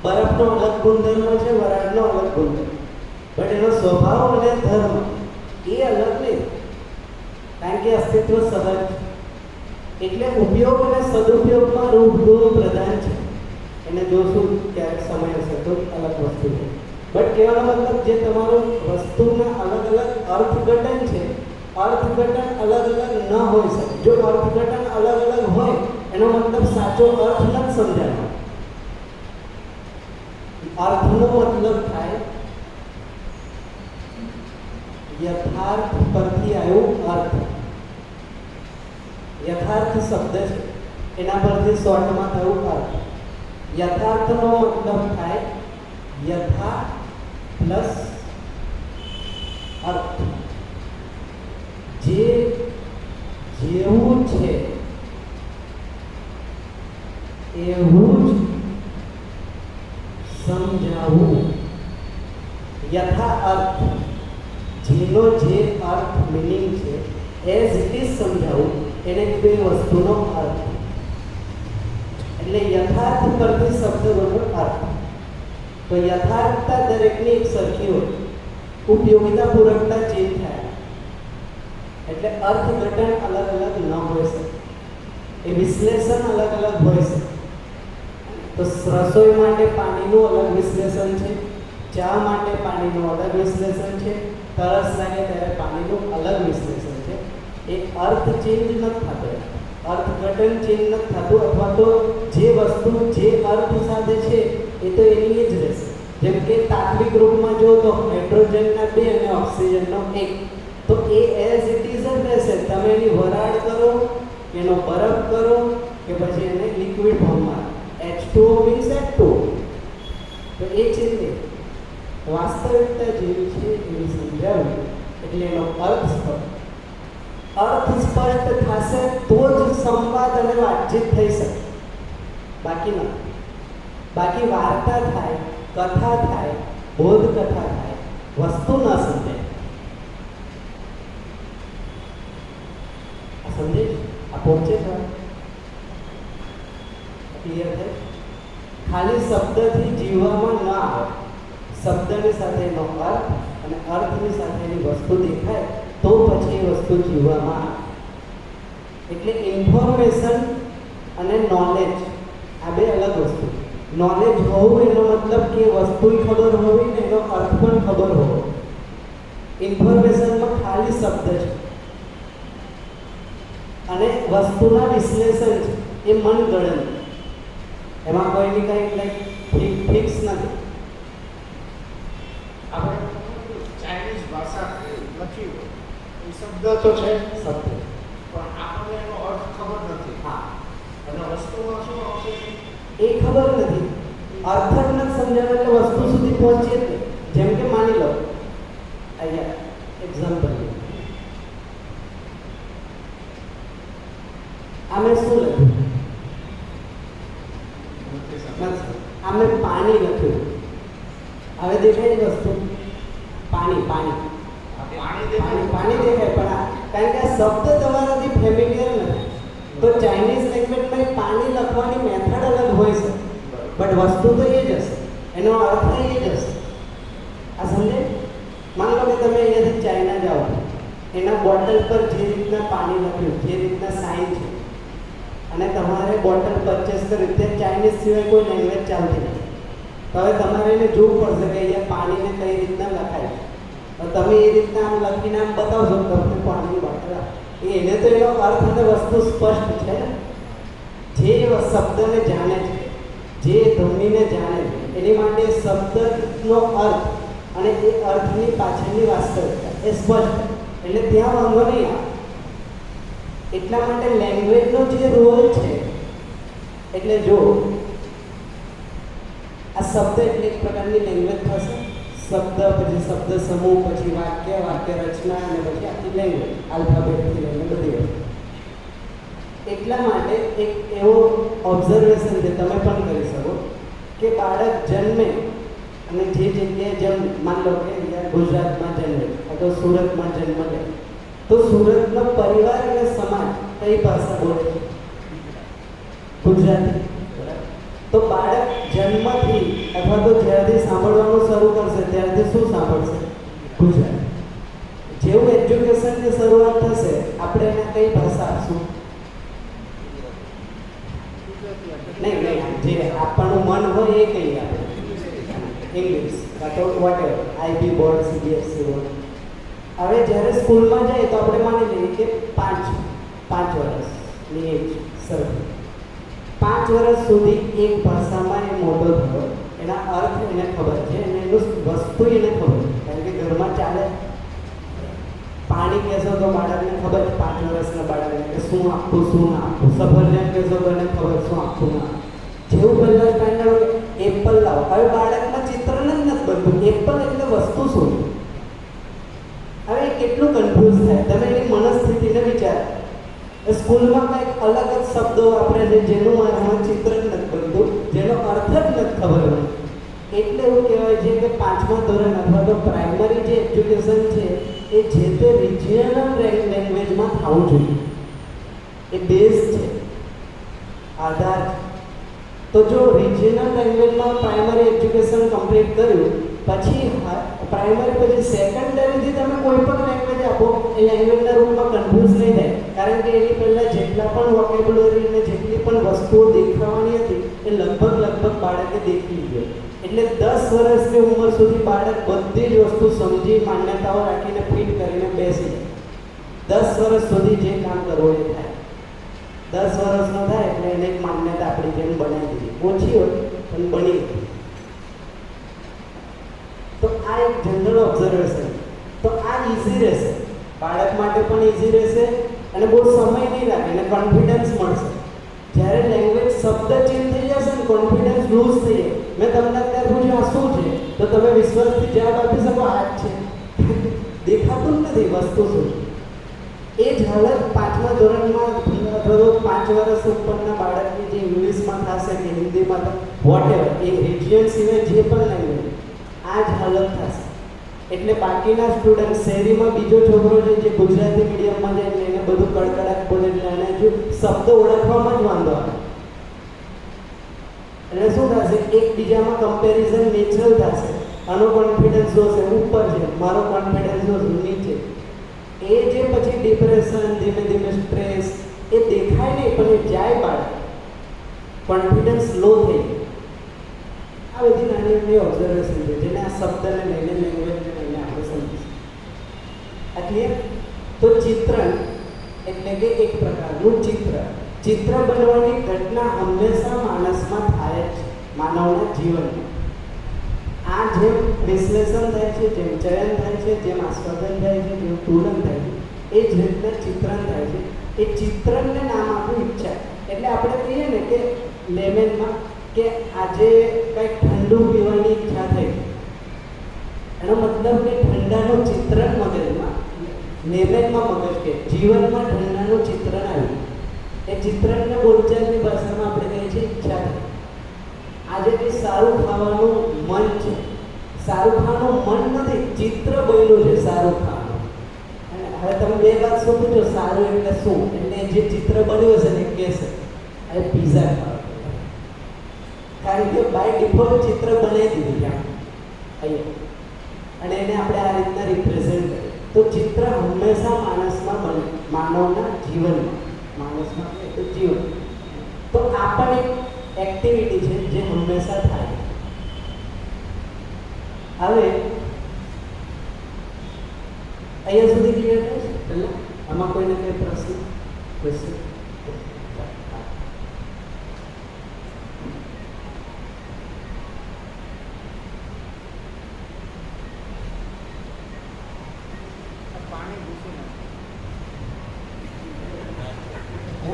બરફનો અલગ ગુણધર્મ છે, વરાળનો અલગ ગુણધર્મ, બટ એનો સ્વભાવ અને ધર્મ એ અલગ નહીં, કારણ કે અસ્તિત્વ સહજ. એટલે ઉપયોગ અને સદુપયોગમાં રૂપ ગુણ પ્રધાન છે. એને જોશું ક્યારેક સમય હશે તો અલગ વસ્તુ છે. બટ કહેવાનો મતલબ જે તમારું વસ્તુના અલગ અલગ અર્થઘટન છે, અર્થઘટન અલગ અલગ ન હોઈ શકે. જો અર્થઘટન અલગ અલગ હોય એનો મતલબ સાચો અર્થ નથી સમજાયો. અર્થનો મતલબ થાય યથાર્થ પરથી આવ્યો અર્થ. યથાર્થ શબ્દ છે, એના પરથી શોર્ટમાં થયું અર્થ. યથાર્થનો મતલબ થાય યથા પ્લસ અર્થ. જે જેવું છે એવું જ સમજાવવું. યથા અર્થ, જેનો જે અર્થ મિનિંગ છે એઝ ઇટ ઇઝ સમજાવવું, એને બે વસ્તુનો અર્થ. એટલે યથાર્થ પરથી શબ્દ બનો અર્થ. તો યથાર્થતા દરેકની એક સરખી હોય, ઉપયોગિતા પૂરકતા ચેન્જ થાય, એટલે અર્થઘટન અલગ અલગ ન હોઈ શકે, એ વિશ્લેષણ અલગ અલગ હોઈ શકે. તો રસોઈ માટે પાણીનું અલગ વિશ્લેષણ છે, ચા માટે પાણીનું અલગ વિશ્લેષણ છે, તરસ લાગે ત્યારે પાણીનું અલગ વિશ્લેષણ છે. એ અર્થ ચેન્જ નથી થતો, અર્થઘટન ચેન્જ નથી થતું, અથવા તો જે વસ્તુ જે અર્થ સાથે છે એ તો એની જ રહેશે. જેમ કે તાત્વિક રૂપમાં જો તો હાઇડ્રોજનના 2 અને ઓક્સિજનનો 1, તો એ એઝ ઇટ ઇઝ જ રહેશે. તમે એની વરાળ કરો, એનો બરફ કરો, કે પછી એને લિક્વિડ ફોર્મમાં H2O મીન્સ H2O. તો એ ચીજને વાસ્તવિકતા જેવી છે એવી સમજાવી એટલે એનો અર્થ સ્પષ્ટ થશે તો જ સંવાદ અને વાતચીત થઈ શકે, બાકી ન. બાકી વાર્તા થાય, કથા થાય, બોધ કથા થાય, વસ્તુ ન સમજાય. આ સમજે આ પહોંચે છે ક્લિયર થાય? ખાલી શબ્દથી જીવવામાં ન આવે, શબ્દની સાથે એનો અર્થ અને અર્થની સાથેની વસ્તુ દેખાય તો પછી એ વસ્તુ જીવવામાં આવે. એટલે ઇન્ફોર્મેશન અને નોલેજ આ બે અલગ વસ્તુ. નોલેજ હોવું એનો મતલબ કે વસ્તુ ખબર હોવી ને એનો અર્થ પણ ખબર હોવો. ઇન્ફોર્મેશનમાં ખાલી શબ્દ છે અને વસ્તુના વિશ્લેષણ છે, એ મનગણન. એમાં કોઈની કંઈ ફિક્સ નથી. આપણે ચાઇનીઝ ભાષા લખી હોય એ શબ્દ તો છે, શબ્દ પણ આપણને એનો અર્થ ખબર નથી. હા, અને વસ્તુમાં શું આવશે એ ખબર નથી. અર્થ જ નથી સમજાવે એટલે વસ્તુ સુધી પહોંચીએ જ નહીં. જેમ કે માની લો અહીંયા એક્ઝામ્પલ, આમે શું લખ્યું? આમે પાણી લખ્યું. હવે દેખાય એ વસ્તુ પાણી પાણી પાણી દેખાય, પણ કારણ કે આ શબ્દ તમારાથી ફેમિલિયર નથી. તો ચાઇનીઝ લેંગ્વેજમાં પાણી લખવાની મેથડ અલગ હોય છે, બટ વસ્તુ તો એ જ હશે, એનો અર્થ એ જ હશે. આ સમજે? માની લો કે તમે અહીંયાથી ચાઇના જાઓ, એના બોટલ પર જે રીતના પાણી લખ્યું, જે રીતના સાઇન છે, અને તમારે બોટલ પરચેસ કરવી, તે ચાઇનીઝ સિવાય કોઈ લેંગ્વેજ ચાલતી નથી. તો હવે તમારે એને જોવું પડશે કે અહીંયા પાણીને કઈ રીતના લખાય છે. તો તમે એ રીતના આમ લખીને આમ બતાવશો તમને પાણીની બોટલ, એને તો એનો અર્થ અને વસ્તુ સ્પષ્ટ છે ને. જે શબ્દને જાણે છે, જે ધ્વનિને જાણે છે, એની માટે શબ્દનો અર્થ અને એ અર્થની પાછળની વાસ્તવિકતા એ સ્પષ્ટ, એટલે ત્યાં વાંધો નહીં આવે. એટલા માટે લેંગ્વેજનો જે રોલ છે, એટલે જો આ શબ્દ એટલે એક પ્રકારની લેંગ્વેજ થશે. શબ્દ પછી શબ્દ સમૂહ પછી વાક્ય, વાક્ય રચના અને પછી આખી લેંગ્વેજ આલ્ફાબેટથી લઈને બધી વસ્તુ. એટલા માટે એક એવો ઓબ્ઝર્વેશન છે તમે પણ કરી શકો કે બાળક જન્મે અને જે જગ્યાએ માન લો કે અહીંયા ગુજરાતમાં જન્મે અથવા સુરતમાં જન્મ લે, તો સુરતનો પરિવાર અને સમાજ કઈ ભાષા બોલે છે? ગુજરાતી. તો બાળક જન્મથી અથવા તો જ્યારથી સાંભળવાનું શરૂ કરશે ત્યારથી શું સાંભળશે? ગુજરાતી. જેવું એજ્યુકેશનની શરૂઆત થશે આપણે એને કઈ ભાષા આપશું? નહીં, જે આપણનું મન હોય એ કઈ આપણે ઇંગ્લિશ કાં તો whatever, IB board, CBSC board. હવે જ્યારે સ્કૂલમાં જાય તો આપણે માની લઈએ કે પાંચ વર્ષની એજ સરખી. 5 વર્ષ સુધી એક ભાષામાં એ મોટો થયો, એના અર્થ એને ખબર છે અને એનું વસ્તુ એને ખબર છે, કારણ કે ઘરમાં ચાલે. પાણી કહેશો તો બાળકને ખબર છે, 5 વર્ષના બાળકને કે શું આપવું શું ના આપવું. સફરજન કહેશો તો એને ખબર શું આપવું ના. જેવું પહેલા સ્ટાન્ડર્ડ એપલ લાવો, હવે બાળકમાં ચિત્રણ જ નથી બનતું. એપલ એટલે વસ્તુ શું? હવે કેટલું કન્ફ્યુઝ થાય. તમે એની મનસ્થિતિને વિચારો. સ્કૂલમાં કંઈક અલગ જ શબ્દો વાપરે છે જેનું મારામાં ચિત્ર જ નથી બનતું, જેનો અર્થ જ નથી ખબર હોય. એટલે એવું કહેવાય છે કે 5મા ધોરણ અથવા તો પ્રાઇમરી જે એજ્યુકેશન છે એ જે તે રિજિયનલ લેંગ્વેજમાં થવું જોઈએ. એ બેઝ છે, આધાર છે. તો જો રિજિયનલ લેંગ્વેજમાં પ્રાઇમરી એજ્યુકેશન કમ્પ્લીટ કર્યું પછી પ્રાઇમરી પછી સેકન્ડરીથી તમે કોઈ પણ લેંગ્વેજ આપો એ લેંગ્વેજના રૂપમાં કન્ફ્યુઝ નહીં થાય, કારણ કે એની પહેલાં જેટલા પણ વોકેબ્યુલરી અને જેટલી પણ વસ્તુઓ દેખાવાની હતી એ લગભગ બાળકે દેખી લીધી. એટલે 10 વર્ષની ઉંમર સુધી બાળક બધી જ વસ્તુ સમજી માન્યતાઓ રાખીને ફિટ કરીને બેસી જાય. 10 વર્ષ સુધી જે કામ કરવું એ થાય. 10 વર્ષનો થાય એટલે એને એક માન્યતા આપણી જેમ બનાવી દીધી, ઓછી હોય પણ બની. તો આ એક જનરલ ઓબ્ઝર્વેશન. તો આ ઇઝી રહેશે, બાળક માટે પણ ઇઝી રહેશે અને બહુ સમય નહીં લાગે અને કોન્ફિડન્સ મળશે. જ્યારે લેંગ્વેજ શબ્દ ચેન્જ થઈ જશે ને કોન્ફિડન્સ લૂઝ થઈ જાય મેં તમને અત્યારે પૂછ્યું આ શું છે, તો તમે વિશ્વાસથી જવાબ આપી શકો આ જ છે. દેખાતું જ નથી વસ્તુ શું છે. એ જ હાલત 5મા ધોરણમાં અથવા તો 5 વર્ષ ઉપરના બાળકની જે ઇંગ્લિશમાં થશે કે હિન્દીમાં વોટેવર એ રિજિયન સિવાય જે પણ લેંગ્વેજ આ જ હાલત થશે. એટલે બાકીના સ્ટુડન્ટ શહેરીમાં બીજો છોકરો છે જે ગુજરાતી મીડિયમમાં જાય એટલે એને બધું કડકડાટ બોલે એટલે એને જો શબ્દ ઓળખવામાં જ વાંધો આવે. એટલે શું થશે, એકબીજામાં કમ્પેરિઝન નેચરલ થશે. આનો કોન્ફિડન્સ જોશે ઉપર છે, મારો કોન્ફિડન્સ જોશે નીચે. એ જે પછી ડિપ્રેશન, ધીમે ધીમે સ્ટ્રેસ એ દેખાય નહીં પણ એ જાય બાળક, કોન્ફિડન્સ લો થઈ જાય. આ બધી નાની નાની ઓબ્ઝર્વેશન છે જેને આ શબ્દને લઈને લેંગ્વેજને લઈને આપણે સમજીશું. આ ક્લિયર? તો ચિત્રણ એટલે કે એક પ્રકારનું ચિત્ર બનવાની ઘટના હંમેશા માણસમાં થાય જ છે, માનવના જીવનમાં. આ જેમ વિશ્લેષણ થાય છે, જેમ ચયન થાય છે, જેમ આસ્વાદન થાય છે, જેમ તુલન થાય છે, એ જ રીતે ચિત્રણ થાય છે. એ ચિત્રણને નામ આપ્યું ઈચ્છા. એટલે આપણે કહીએ ને કે લેમેનમાં કે આજે કંઈક ઠંડુ પીવાની ઈચ્છા થઈ, એનો મતલબ કે ઠંડાનું ચિત્રણ મગજમાં, લેમેનમાં મગજ કે જીવનમાં ઠંડાનું ચિત્રણ આવ્યું. એ ચિત્રણને બોલચાલની ભાષામાં આપણે કહીએ છીએ ઈચ્છા થઈ. આજે કંઈ સારું ખાવાનું મન છે, સારું ખાવાનું મન નથી, ચિત્ર બન્યું છે સારું ખાવાનું. અને હવે તમે બે વાત શું પૂછો, સારું એટલે શું? એટલે જે ચિત્ર બન્યું હશે ને કહેશે હવે પિઝા ખાવા, કારણ કે બાય ડિફોલ્ટ ચિત્ર બનાવી દીધું ત્યાં અહીંયા, અને એને આપણે આ રીતના રિપ્રેઝેન્ટ કરીએ. તો ચિત્ર હંમેશા માણસમાં બને, માનવના જીવનમાં, માણસમાં તો જીવન. તો આ પણ એક એક્ટિવિટી છે જે હંમેશા થાય. હવે અહીંયા સુધી ક્લિયર થાય છે? પહેલા આમાં કોઈને કંઈ પ્રશ્ન? ક્વેશ્ચન? પાણી ઘૂસી નાખે. હે?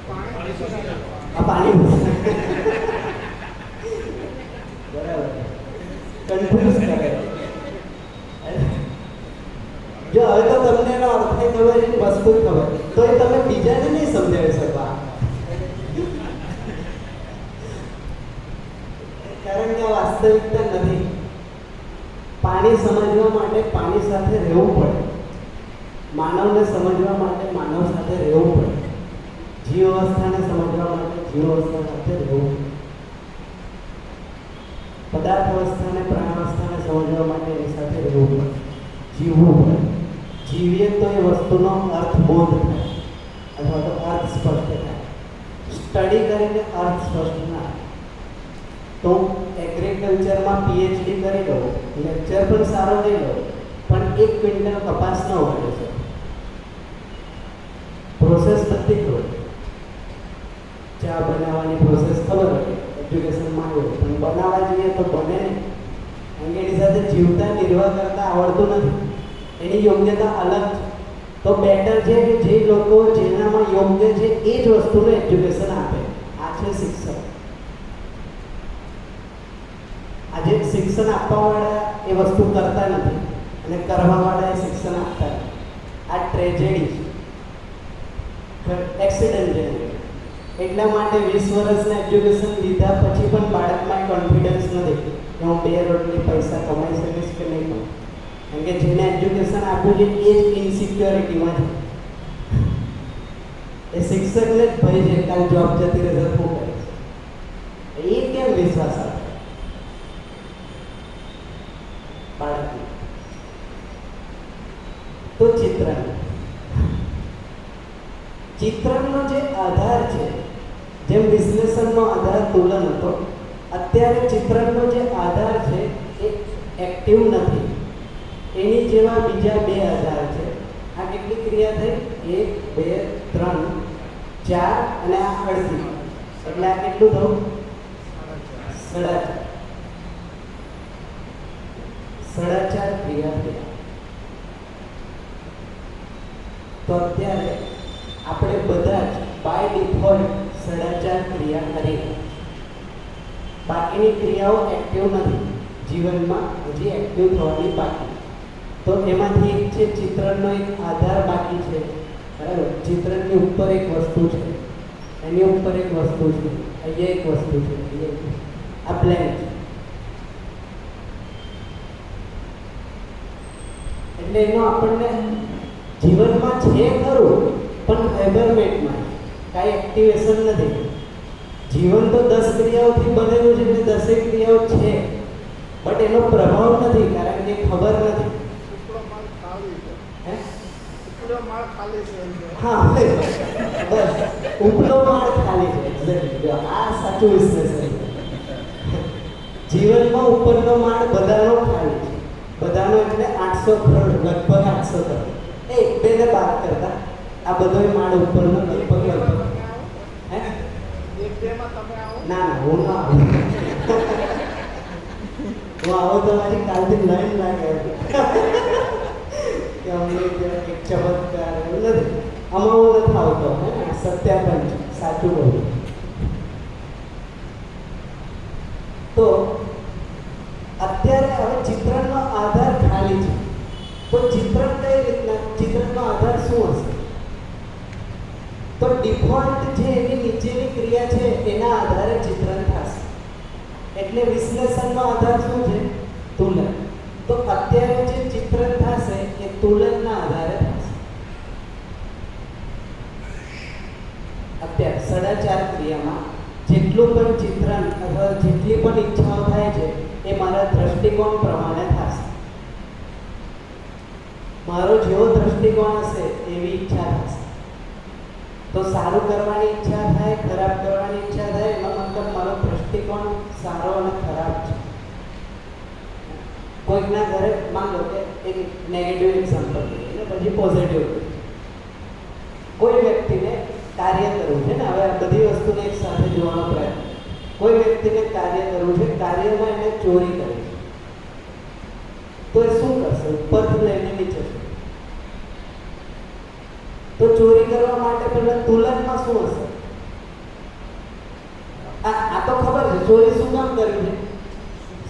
પાણી ઘૂસી નાખે. આ પાણી બરાબર કન્ફ્યુઝ કરે. જો હવે તો તમને એનો અર્થ ખબર છે, વસ્તુ ખબર, તો એ તમે બીજાને નહીં સમજાવી શકો. કારણ કે આ વાસ્તવિકતા નથી. પાણી સમજવા માટે પાણી સાથે રહેવું પડે, માનવને સમજવા માટે માનવ સાથે રહેવું પડે, જીવ અવસ્થાને સમજવા માટે જીવ અવસ્થા સાથે રહેવું, પદાર્થ અવસ્થાને પ્રાણ અવસ્થાને સમજવા માટે એની સાથે રહેવું પડે, જીવવું પડે. જીવીએ તો એ વસ્તુનો અર્થબોધ થાય અથવા તો અર્થ સ્પષ્ટ થાય. સ્ટડી કરીને અર્થ સ્પષ્ટ ના. તો એગ્રીકલ્ચરમાં પીએચડી કરી લો, લેક્ચર પણ સારો લઈ લો, પણ 1 ક્વિન્ટલ કપાસ ન ઉગાડી શકે. પ્રોસેસ બધી ખબર, ચા બનાવવાની પ્રોસેસ ખબર હોય, એજ્યુકેશનમાં આવ્યો, પણ બનાવવા જઈએ તો બને નહીં. કારણ કે એની સાથે જીવતા નિર્વાહ કરતા આવડતું નથી, એની યોગ્યતા અલગ છે. તો બેટર છે કે જે લોકો જેનામાં યોગ્ય છે એ જ વસ્તુનું એજ્યુકેશન આપે. આ છે શિક્ષણ. આજે શિક્ષણ આપવાવાળા એ વસ્તુ કરતા નથી અને કરવાવાળા એ શિક્ષણ આપતા નથી. આ ટ્રેજેડી છે, એક્સિડન્ટ છે. એટલા માટે 20 વર્ષના એજ્યુકેશન લીધા પછી પણ બાળકમાં કોન્ફિડન્સ નથી કે હું 2 રોટલી પૈસા કમાઈ શકીશ કે નહીં કમાઈ. કારણ કે જેને એજ્યુકેશન આપ્યું છે એ જ ઇનસિક્યોરિટીમાં છે. એ શિક્ષકને જ ભય છે કાલ જોબ જતી રહે શું કરે છે, એ કેમ વિશ્વાસ આપે બાળકને? તો ચિત્રણનો જે આધાર છે, જેમ વિશ્લેષણનો આધાર તુલન હતો, અત્યારે ચિત્રણનો જે આધાર છે એ એક્ટિવ નથી. એની જેવા બીજા 2 આધાર છે. આ કેટલી ક્રિયા થઈ? 1 2 3 4 અને આ અડધી, એટલે આ કેટલું થયું? 4.5 ક્રિયા થઈ. તો અત્યારે આપણે બધા જ બાય ડિફોલ્ટ 4.5 ક્રિયા કરી. બાકીની ક્રિયાઓ એક્ટિવ નથી જીવનમાં, હજી એક્ટિવ થવાની બાકી. તો એમાંથી એક છે ચિત્રણનો એક આધાર બાકી છે, બરાબર. ચિત્રણની ઉપર એક વસ્તુ છે, એની ઉપર એક વસ્તુ છે, અહીંયા એક વસ્તુ છે, અહીંયા એક વસ્તુ. આ બ્લેન્ક છે. એટલે એનો આપણને જીવનમાં છે ખરું, પણ હાઇબરનેટમાં કાંઈ એક્ટિવેશન નથી. જીવન તો 10 ક્રિયાઓથી બનેલું છે, એટલે 10 ક્રિયાઓ છે, બટ એનો પ્રભાવ નથી, કારણ કે ખબર નથી. ઉપલો માળ ખાલી છે. હે? ઉપલો માળ ખાલી છે એમ કે. હા, બસ ઉપલો માળ ખાલી છે. એક્ઝેક્ટલી, આ સાચું વિશ્લેષણ છે. જીવનમાં ઉપરનો માળ બધાનો ખાલી છે. બધાનો એટલે 800 કરોડ, લગભગ 800 કરોડ. એ બેને બાદ કરતા આ બધોય માળ ઉપરનો લગભગ હે એક બેમાં તમે આવો. ના ના, હું ના આવું. હું આવો તો મારી કાલથી લાઈન લાગે કે અમને ત્યાં એક ચમત્કાર એવું નથી. આમાં હું નથી આવતો. હે સત્યાપન છે, સાચું બોલું. તો અત્યારે હવે ચિત્રણનો આધાર ખાલી છે. તો ચિત્રણ કઈ રીતના, ચિત્રણનો આધાર શું હશે? તો ડિફોલ્ટ જે એની નીચેની ક્રિયા છે એના આધારે ચિત્રણ થશે. એટલે વિશ્લેષણનો આધાર શું છે? તુલન. તો અત્યારે જે ચિત્રણ થશે એ તુલનના આધારે થશે. અત્યારે 4.5 ક્રિયામાં જેટલું પણ ચિત્રણ અથવા જેટલી પણ ઈચ્છાઓ થાય છે એ મારા દ્રષ્ટિકોણ પ્રમાણે થશે. મારો જેવો દ્રષ્ટિકોણ હશે એવી ઈચ્છા થશે. તો સારું કરવાની ઈચ્છા થાય, ખરાબ કરવાની ઈચ્છા થાય, એનો મતલબ મારો દ્રષ્ટિકોણ સારો અને ખરાબ છે. કોઈકના ઘરે માન લો કે એક નેગેટિવ એક્ઝામ્પલ લઈએ ને પછી પોઝિટિવ. કોઈ વ્યક્તિને કાર્ય કરવું છે ને, હવે આ બધી વસ્તુને એક સાથે જોવાનો પ્રયત્ન. કોઈ વ્યક્તિને કાર્ય કરવું છે, કાર્યમાં એને ચોરી કરી છે, તો એ શું કરશે? ઉપરથી લઈને નીચે છે. તો ચોરી કરવા માટે પહેલા તુલનમાં શું હશે? આ તો ખબર છે ચોરી શું કામ કરવી છે,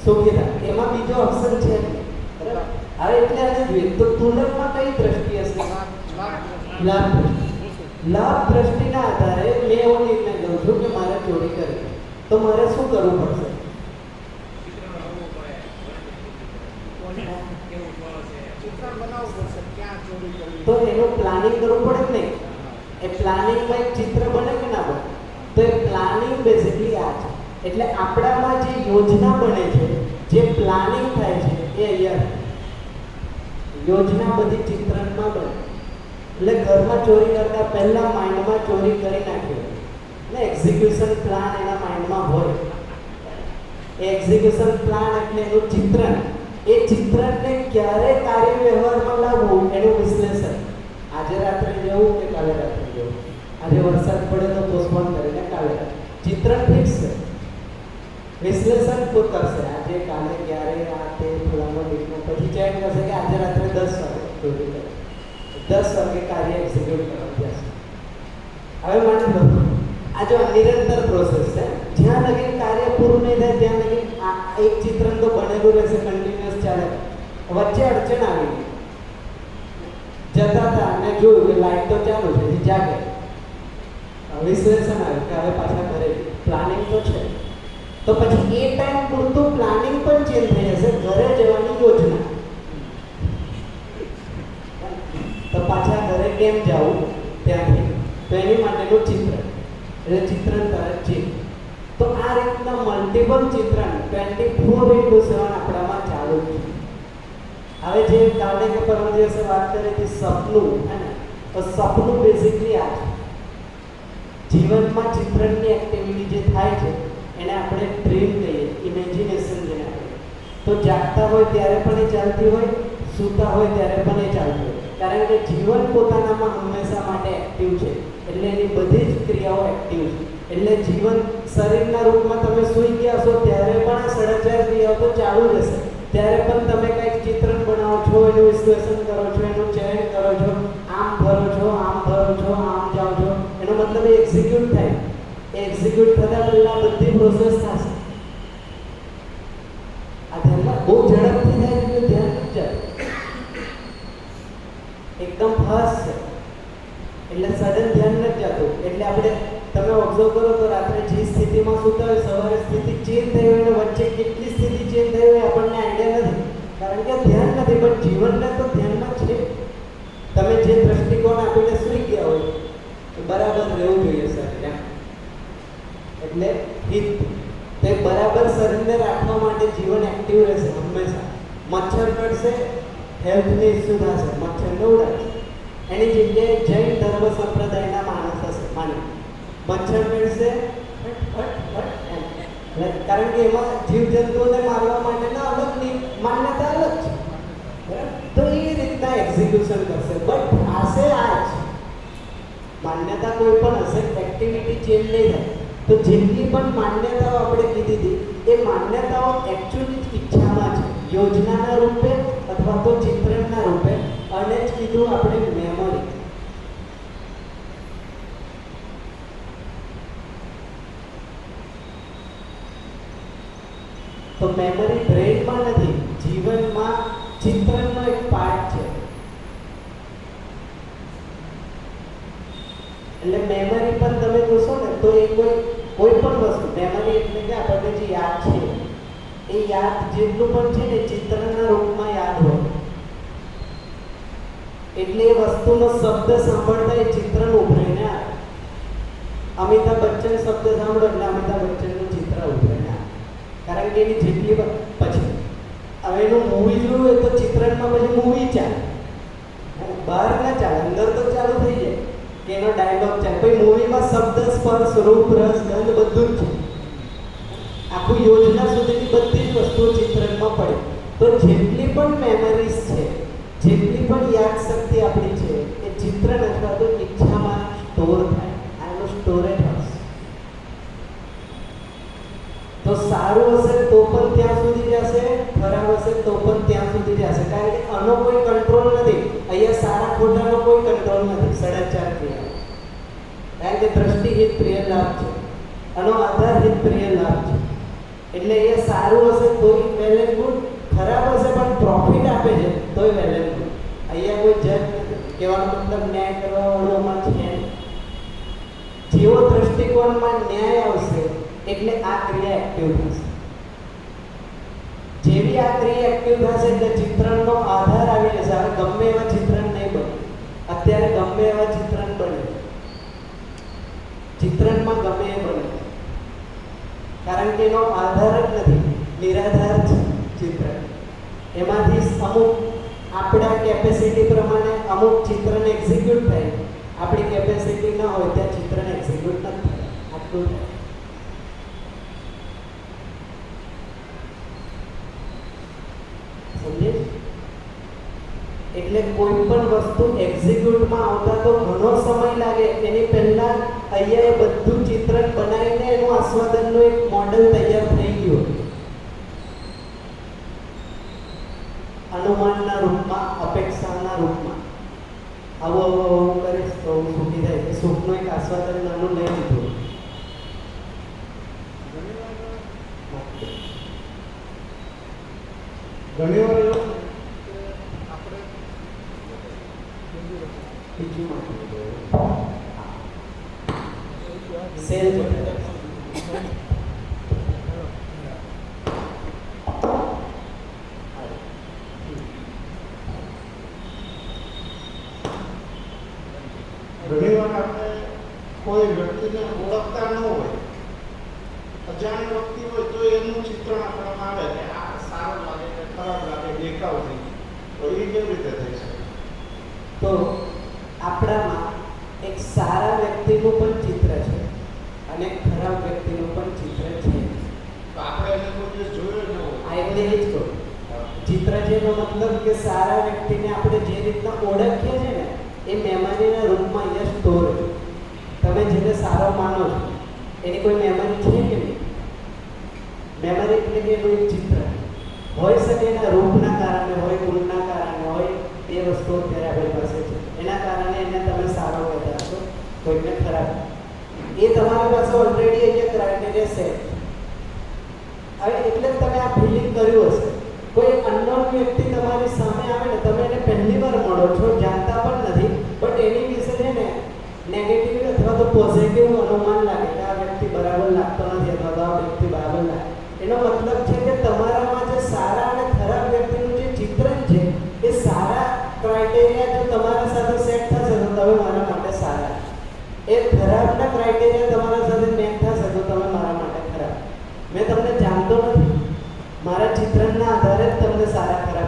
સુખીતા. એમાં બીજો ઓપ્શન છે બરાબર. હવે એટલે આને જોઈએ તો તુલનમાં કઈ દ્રષ્ટિ હશે? લાભ દ્રષ્ટિ. લાભ દ્રષ્ટિના આધારે મેં એવો નિર્ણય લઉં છું કે મારે ચોરી કરવી, તો મારે શું કરવું પડશે? ચિત્ર બનાવવું પડશે ક્યાં ચોરી કરવી. તો એનું પ્લાનિંગ કરવું પડે કે નહીં? એ પ્લાનિંગમાં એક ચિત્ર બને કે ના બને? તો એ પ્લાનિંગ બેઝિકલી આ છે. એટલે આપણામાં જે યોજના બને છે, જે પ્લાનિંગ થાય છે એ અહીંયા યોજના બધી ચિત્રણમાં બને. એટલે ઘરમાં ચોરી કરતા પહેલા માઇન્ડમાં ચોરી કરી નાખ્યું ને એક્ઝિક્યુશન પ્લાન એના માઇન્ડમાં હોય. એ એક્ઝિક્યુશન પ્લાન એટલે એનું ચિત્રણ. એ ચિત્રણને ક્યારે કાર્ય વ્યવહારમાં લાવવું એનું વિશ્લેષણ. આજે રાત્રે જવું કે કાલે રાત્રે જવું, આજે વરસાદ પડે તો પોસ્ટપોન કરીને કાલે. ચિત્રણ ફિક્સ છે, વિશ્લેષણ કોઈ કરશે આજે કાલે ક્યારે આ તે ફલાણો ડીટનો, પછી ચેક કરશે કે આજે રાત્રે 10 વાગે ચોરી કરે, 10 વાગે કાર્ય એક્ઝિક્યુટ કરવા જશે. હવે માની લો આ જો નિરંતર પ્રોસેસ છે, જ્યાં લગી કાર્ય પૂરું નહીં થાય ત્યાં લગી આ એક ચિત્રણ તો બનેલું રહેશે, કન્ટિન્યુઅસ ચાલે. વચ્ચે અડચણ આવી ગઈ, જતા હતા અને જોયું કે લાઈટ તો ચાલુ છે, જાગે. વિશ્લેષણ આવ્યું કે હવે પાછા ઘરે, પ્લાનિંગ તો છે. તો પછી એ ટાઈમ પૂરતું પ્લાનિંગ પણ ચેન્જ થઈ જશે, ઘરે જવાની યોજના. તો પાછા ઘરે કેમ જવું ત્યાંથી, તો એની માટેનું ચિત્ર, એટલે ચિત્રણ તરફ છે. તો આ રીતના મલ્ટિપલ ચિત્રણ 24/7 આપણામાં ચાલુ છે. હવે જે કાલે કે પરમ દિવસે વાત કરી હતી સપનું, હે ને, તો સપનું બેઝિકલી આ છે. જીવનમાં ચિત્રણની એક્ટિવિટી જે થાય છે એને આપણે ડ્રીમ કહીએ, ઇમેજિનેશન જેને આપણે. તો જાગતા હોય ત્યારે પણ એ ચાલતી હોય, સૂતા હોય ત્યારે પણ એ ચાલતી હોય, કારણ કે જીવન પોતાનામાં હંમેશા માટે એક્ટિવ છે. એટલે એની બધી જ ક્રિયાઓ એક્ટિવ છે. એટલે જીવન શરીરના રૂપમાં તમે સૂઈ ગયા છો ત્યારે પણ આ 4.5 ક્રિયાઓ તો ચાલુ રહેશે. ત્યારે પણ તમે કંઈક ચિત્રણ બનાવો છો, એનું વિશ્લેષણ કરો છો, એનું ચયન કરો છો, આમ ભરો છો, આમ ભરો છો, આમ જાઓ છો, એનો મતલબ એ એક્ઝિક્યુટ થાય. એ એક્ઝિક્યુટ થતાં પહેલાં બધી પ્રોસેસ થશે. ઓબ્ઝર્વ કરો તો રાત્રે જે સ્થિતિમાં સૂતા હોય સવારે સ્થિતિ ચેન્જ થઈ હોય અને વચ્ચે કેટલી સ્થિતિ ચેન્જ થઈ હોય આપણને આઈડિયા નથી, કારણ કે ધ્યાન નથી. પણ જીવનને તો ધ્યાનમાં છે. તમે જે દ્રષ્ટિકોણ આપીને સૂઈ ગયા હોય તો બરાબર રહેવું જોઈએ શરીર, એટલે હિત તે બરાબર શરીરને રાખવા માટે જીવન એક્ટિવ રહેશે હંમેશા. મચ્છર કરશે, હેલ્થની ઇસ્યુ થશે, મચ્છરને ઉડાડશે. એની જગ્યાએ જૈન ધર્મ સંપ્રદાયના માણસ હશે, માની મચ્છર કરશે કારણ કે એમાં જીવજંતુઓને મારવા માટેના અલગની માન્યતા અલગ છે, બરાબર? તો એ રીતના એક્ઝિક્યુશન કરશે. બટ આશે આ જ માન્યતા કોઈ પણ હશે, એક્ટિવિટી ચેન્જ નહીં થાય. તો જેટલી પણ માન્યતાઓ આપણે કીધી હતી એ માન્યતાઓ એકચ્યુઅલી ઈચ્છામાં છે, યોજનાના રૂપે અથવા તો ચિત્રણના રૂપે, અને જ કીધું આપણે મેમરી. તો મેમરી બ્રેઇનમાં નથી, જીવનમાં ચિત્રણનો એક પાર્ટ છે. એટલે મેમરી પણ તમે જોશો ને તો એ કોઈ પણ વસ્તુ, મેમરી એટલે કે આપણને જે યાદ છે એ યાદ જેટલું પણ છે ને ચિત્રના રૂપમાં યાદ હોય. એટલે એ વસ્તુનો શબ્દ સાંભળતા એ ચિત્રનું ઉભરીને આવે. અમિતાભ બચ્ચન શબ્દ સાંભળો એટલે અમિતાભ બચ્ચનનું ચિત્ર ઉભરીને આવે, કારણ કે એની જેટલી પછી હવે એનું મૂવી જોયું હોય તો ચિત્રણમાં પછી મૂવી ચાલે, બહાર ના ચાલે, અંદર તો ચાલુ થઈ જાય કે એનો ડાયલોગ ચાલે. પછી મૂવીમાં શબ્દ, સ્પર્શ, રૂપ, રસ, ગંધ બધું જ છે. આખું યોજના સુધીની બધી જ વસ્તુઓ ચિત્રણમાં પડે. તો જેટલી પણ મેમરીઝ છે, જેટલી પણ યાદ શક્તિ આપણી છે એ ચિત્રણ અથવા તો ઈચ્છામાં સ્ટોર થાય. આનું સ્ટોરેજ હશે. તો સારું હશે તો પણ ત્યાં સુધી જશે, ખરાબ હશે તો પણ ત્યાં સુધી જશે, કારણ કે આનો કોઈ કંટ્રોલ નથી. અહીંયા સારા ખોટાનો કોઈ કંટ્રોલ નથી. 4.5 ક્રિયા, કારણ કે દ્રષ્ટિ હિત પ્રિય લાભ છે, આનો આધાર હિત પ્રિય લાભ છે. એટલે એ સારું હશે તોય વેલ એન્ડ ગુડ, ખરાબ હશે પણ પ્રોફિટ આપે છે તોય વેલ એન્ડ ગુડ. અહીંયા કોઈ જજ કહેવાનો મતલબ ન્યાય કરવા વાળોમાં છે. જેવો દ્રષ્ટિકોણમાં ન્યાય આવશે એટલે આ ક્રિયા એક્ટિવ થશે. જેવી આ ક્રિયા એક્ટિવ થશે એટલે ચિત્રણનો આધાર આવી જશે. હવે ગમે એવા ચિત્રણ નહીં બને, અત્યારે ગમે એવા ચિત્રણ બને, ચિત્રણમાં ગમે એ બને, કારણ કે એનો આધાર જ નથી, નિરાધાર છે ચિત્ર. એમાંથી અમુક આપણા કેપેસિટી પ્રમાણે અમુક ચિત્રને એક્ઝિક્યુટ થાય. આપણી કેપેસિટી ન હોય ત્યાં ચિત્રને એક્ઝિક્યુટ નથી થાય. આટલું થાય. સમજે? એટલે કોઈ પણ વસ્તુ એક્ઝિક્યુટમાં આવતા તો ઘણો સમય લાગે. એની પહેલા અહીંયા એ બધું ચિત્રણ બનાવીને એનું આસ્વાદનનું એક મોડેલ તૈયાર થઈ ગયું, અનુમાનના રૂપમાં, અપેક્ષાના રૂપમાં. આવું કરીશ તો સુખી થાય. એ સુખનું એક આસ્વાદન નાનું લઈ લીધું. ઘણી વાર આપણે બીજું સેલ ઘણીવાર આપણે કોઈ વ્યક્તિને ઓળખતા ન હોય, અજાણી વ્યક્તિ હોય તો એનું ચિત્રણ આપવામાં આવે કે આ સારું લાગે કે ખરાબ લાગે, દેખાવ થઈ ગયો. તો એ કેવી રીતે થઈ શકે? તો આપણામાં એક સારા વ્યક્તિનું પણ ચિત્ર છે અને ખરાબ વ્યક્તિનું પણ ચિત્ર છે. તો આપણે એને કોઈ દિવસ જોયો ન હોય. આ એટલે એ જ કહું, ચિત્ર જેનો મતલબ કે સારા વ્યક્તિને આપણે જે રીતના ઓળખીએ છીએ ને એ મેમરીના રૂપમાં અહીંયા સ્ટોર છે. તમે જેને સારો માનો છો એની કોઈ મેમરી છે કે નહીં? મેમરી એટલે કે એનું એક ચિત્ર હોઈ શકે. એના રૂપના કારણે હોય, ગુણના કારણે હોય, એ વસ્તુ અત્યારે આપણી પાસે છે. એના કારણે એને તમે સારો કહેતા હશો, કોઈને ખરાબ. એ તમારી પાસે ઓલરેડી એક ક્રાઇટેરિયા સેટ. હવે એટલે જ તમે આ ફિલિંગ કર્યું હશે. કોઈ અનનોન વ્યક્તિ તમારી સામે આવે ને, તમે એને પહેલી વાર મળો છો, જાણતા પણ નથી, બટ એની વિશે છે ને નેગેટિવ અથવા તો પોઝિટિવ અનુમાન લાગે કે આ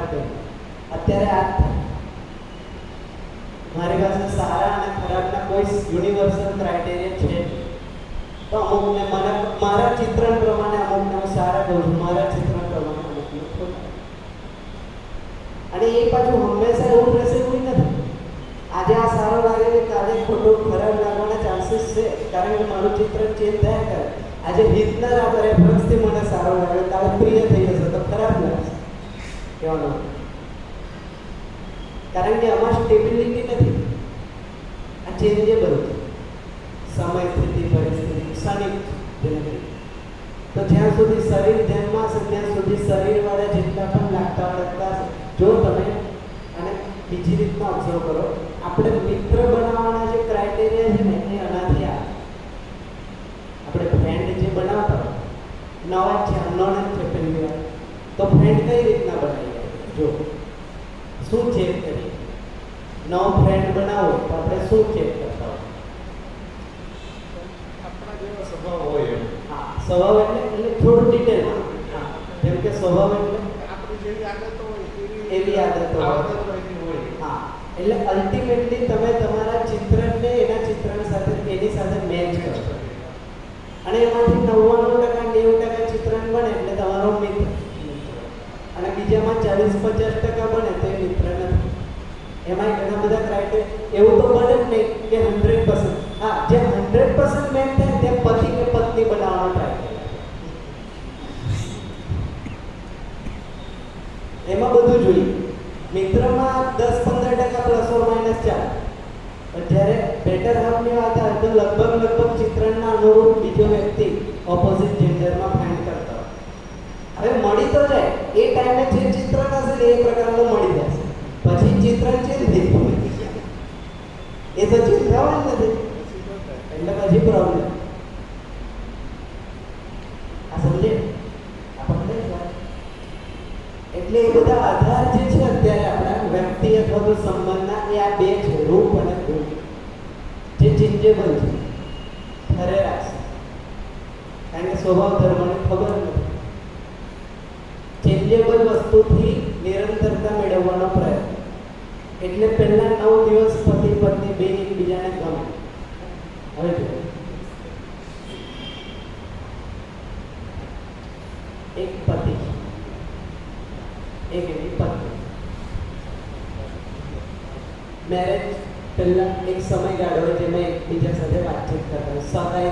કર્યું. અત્યારે આ જ થાય. મારી પાસે સારા અને ખરાબના કોઈ યુનિવર્સલ ક્રાઇટેરિયા છે નહીં. તો અમુકને મને મારા ચિત્રણ પ્રમાણે અમુકને હું સારા કહું છું, મારા ચિત્રણ પ્રમાણે અમુકને ખોટા. અને એ પાછું હંમેશા એવું રહેશે એવું નથી. આજે આ સારો લાગે છે, કાલે ખોટો ખરાબ લાગવાના ચાન્સીસ છે, કારણ કે મારું ચિત્ર ચેન્જ થયા કરે. આજે હિતનર આ રેફરન્સથી મને સારો લાગે, કાલે પ્રિય થઈ જશે તો ખરાબ લાગશે કહેવાનું. કારણ કે આમાં સ્ટેબિલિટી નથી, આ ચેન્જેબલ છે. સમય, સ્થિતિ, પરિસ્થિતિ, ક્ષણિક જેને કહીએ. તો જ્યાં સુધી શરીર ધ્યાનમાં હશે ત્યાં સુધી શરીરવાળા જેટલા પણ લાગતા વળગતા હશે. જો તમે અને બીજી રીતના ઓબ્ઝર્વ કરો, આપણે મિત્ર બનાવવાના જે ક્રાઇટેરિયા છે ને એ આનાથી આવે. આપણે ફ્રેન્ડ જે બનાવતા હોય, નવા જ છે, અનનોન જ છે પહેલી વાર, તો ફ્રેન્ડ કઈ રીતના બનાવીએ? જો શું ચેક કરીએ? નવો ફ્રેન્ડ બનાવો તો આપણે શું ચેક કરતા હોય? આપણા જેવો સ્વભાવ હોય એમ. હા, સ્વભાવ એટલે થોડું ડિટેલમાં. હા, જેમ કે સ્વભાવ એટલે આપણી જેવી આદતો હોય એવી આદતો હોય. એની હોય. હા, એટલે અલ્ટિમેટલી તમે તમારા ચિત્રને એના ચિત્રણ સાથે એની સાથે મેચ કરો અને એમાંથી 99% 90% ચિત્રણ બને એટલે તમારો મિત્ર. અને બીજામાં 40-50% બને તો એ મિત્ર નથી. એમાં ઘણા બધા ક્રાઇટેરિયા એવું તો બને જ નહીં કે 100%. હા, જે 100% મેચ થાય તે પતિ કે પત્ની બનાવવાનો ક્રાઇટેરિયા. એમાં બધું જોઈએ. મિત્રમાં 10-15% પ્લસ ઓર માઇનસ ચાલે. જ્યારે બેટર હાફની વાત આવે તો લગભગ ચિત્રણના અનુરૂપ બીજો વ્યક્તિ ઓપોઝિટ જેન્ડરમાં ફાઇન્ડ કરતા હોય. હવે મળી તો જાય, એ ટાઈમે જે ચિત્રણ હશે ને એ પ્રકારનું મળી જશે. પછી ચિત્રણ ચેન્જ થઈ ગયું, એ તો ચેન્જ થવાનું નથી, એટલે પછી પ્રોબ્લેમ. આ સમજે આપણને? એટલે એ બધા આધાર જે છે અત્યારે આપણા વ્યક્તિ અથવા તો સંબંધના, એ આ બે છે, રૂપ અને ગુણ, જે ચેન્જેબલ છે, ખરે રાખશે. કારણ કે સ્વભાવ ધર્મને ખબર નથી. ચેન્જેબલ વસ્તુથી નિરંતરતા મેળવવાનો પ્રયત્ન. એટલે પહેલા 9 દિવસ પતિ પત્ની બે એકબીજાને ગમે. હવે જો એક પતિ એક એની પત્ની, મેરેજ પહેલા એક સમયગાળો હોય જેમાં એકબીજા સાથે વાતચીત કરતા હોય, સગાઈ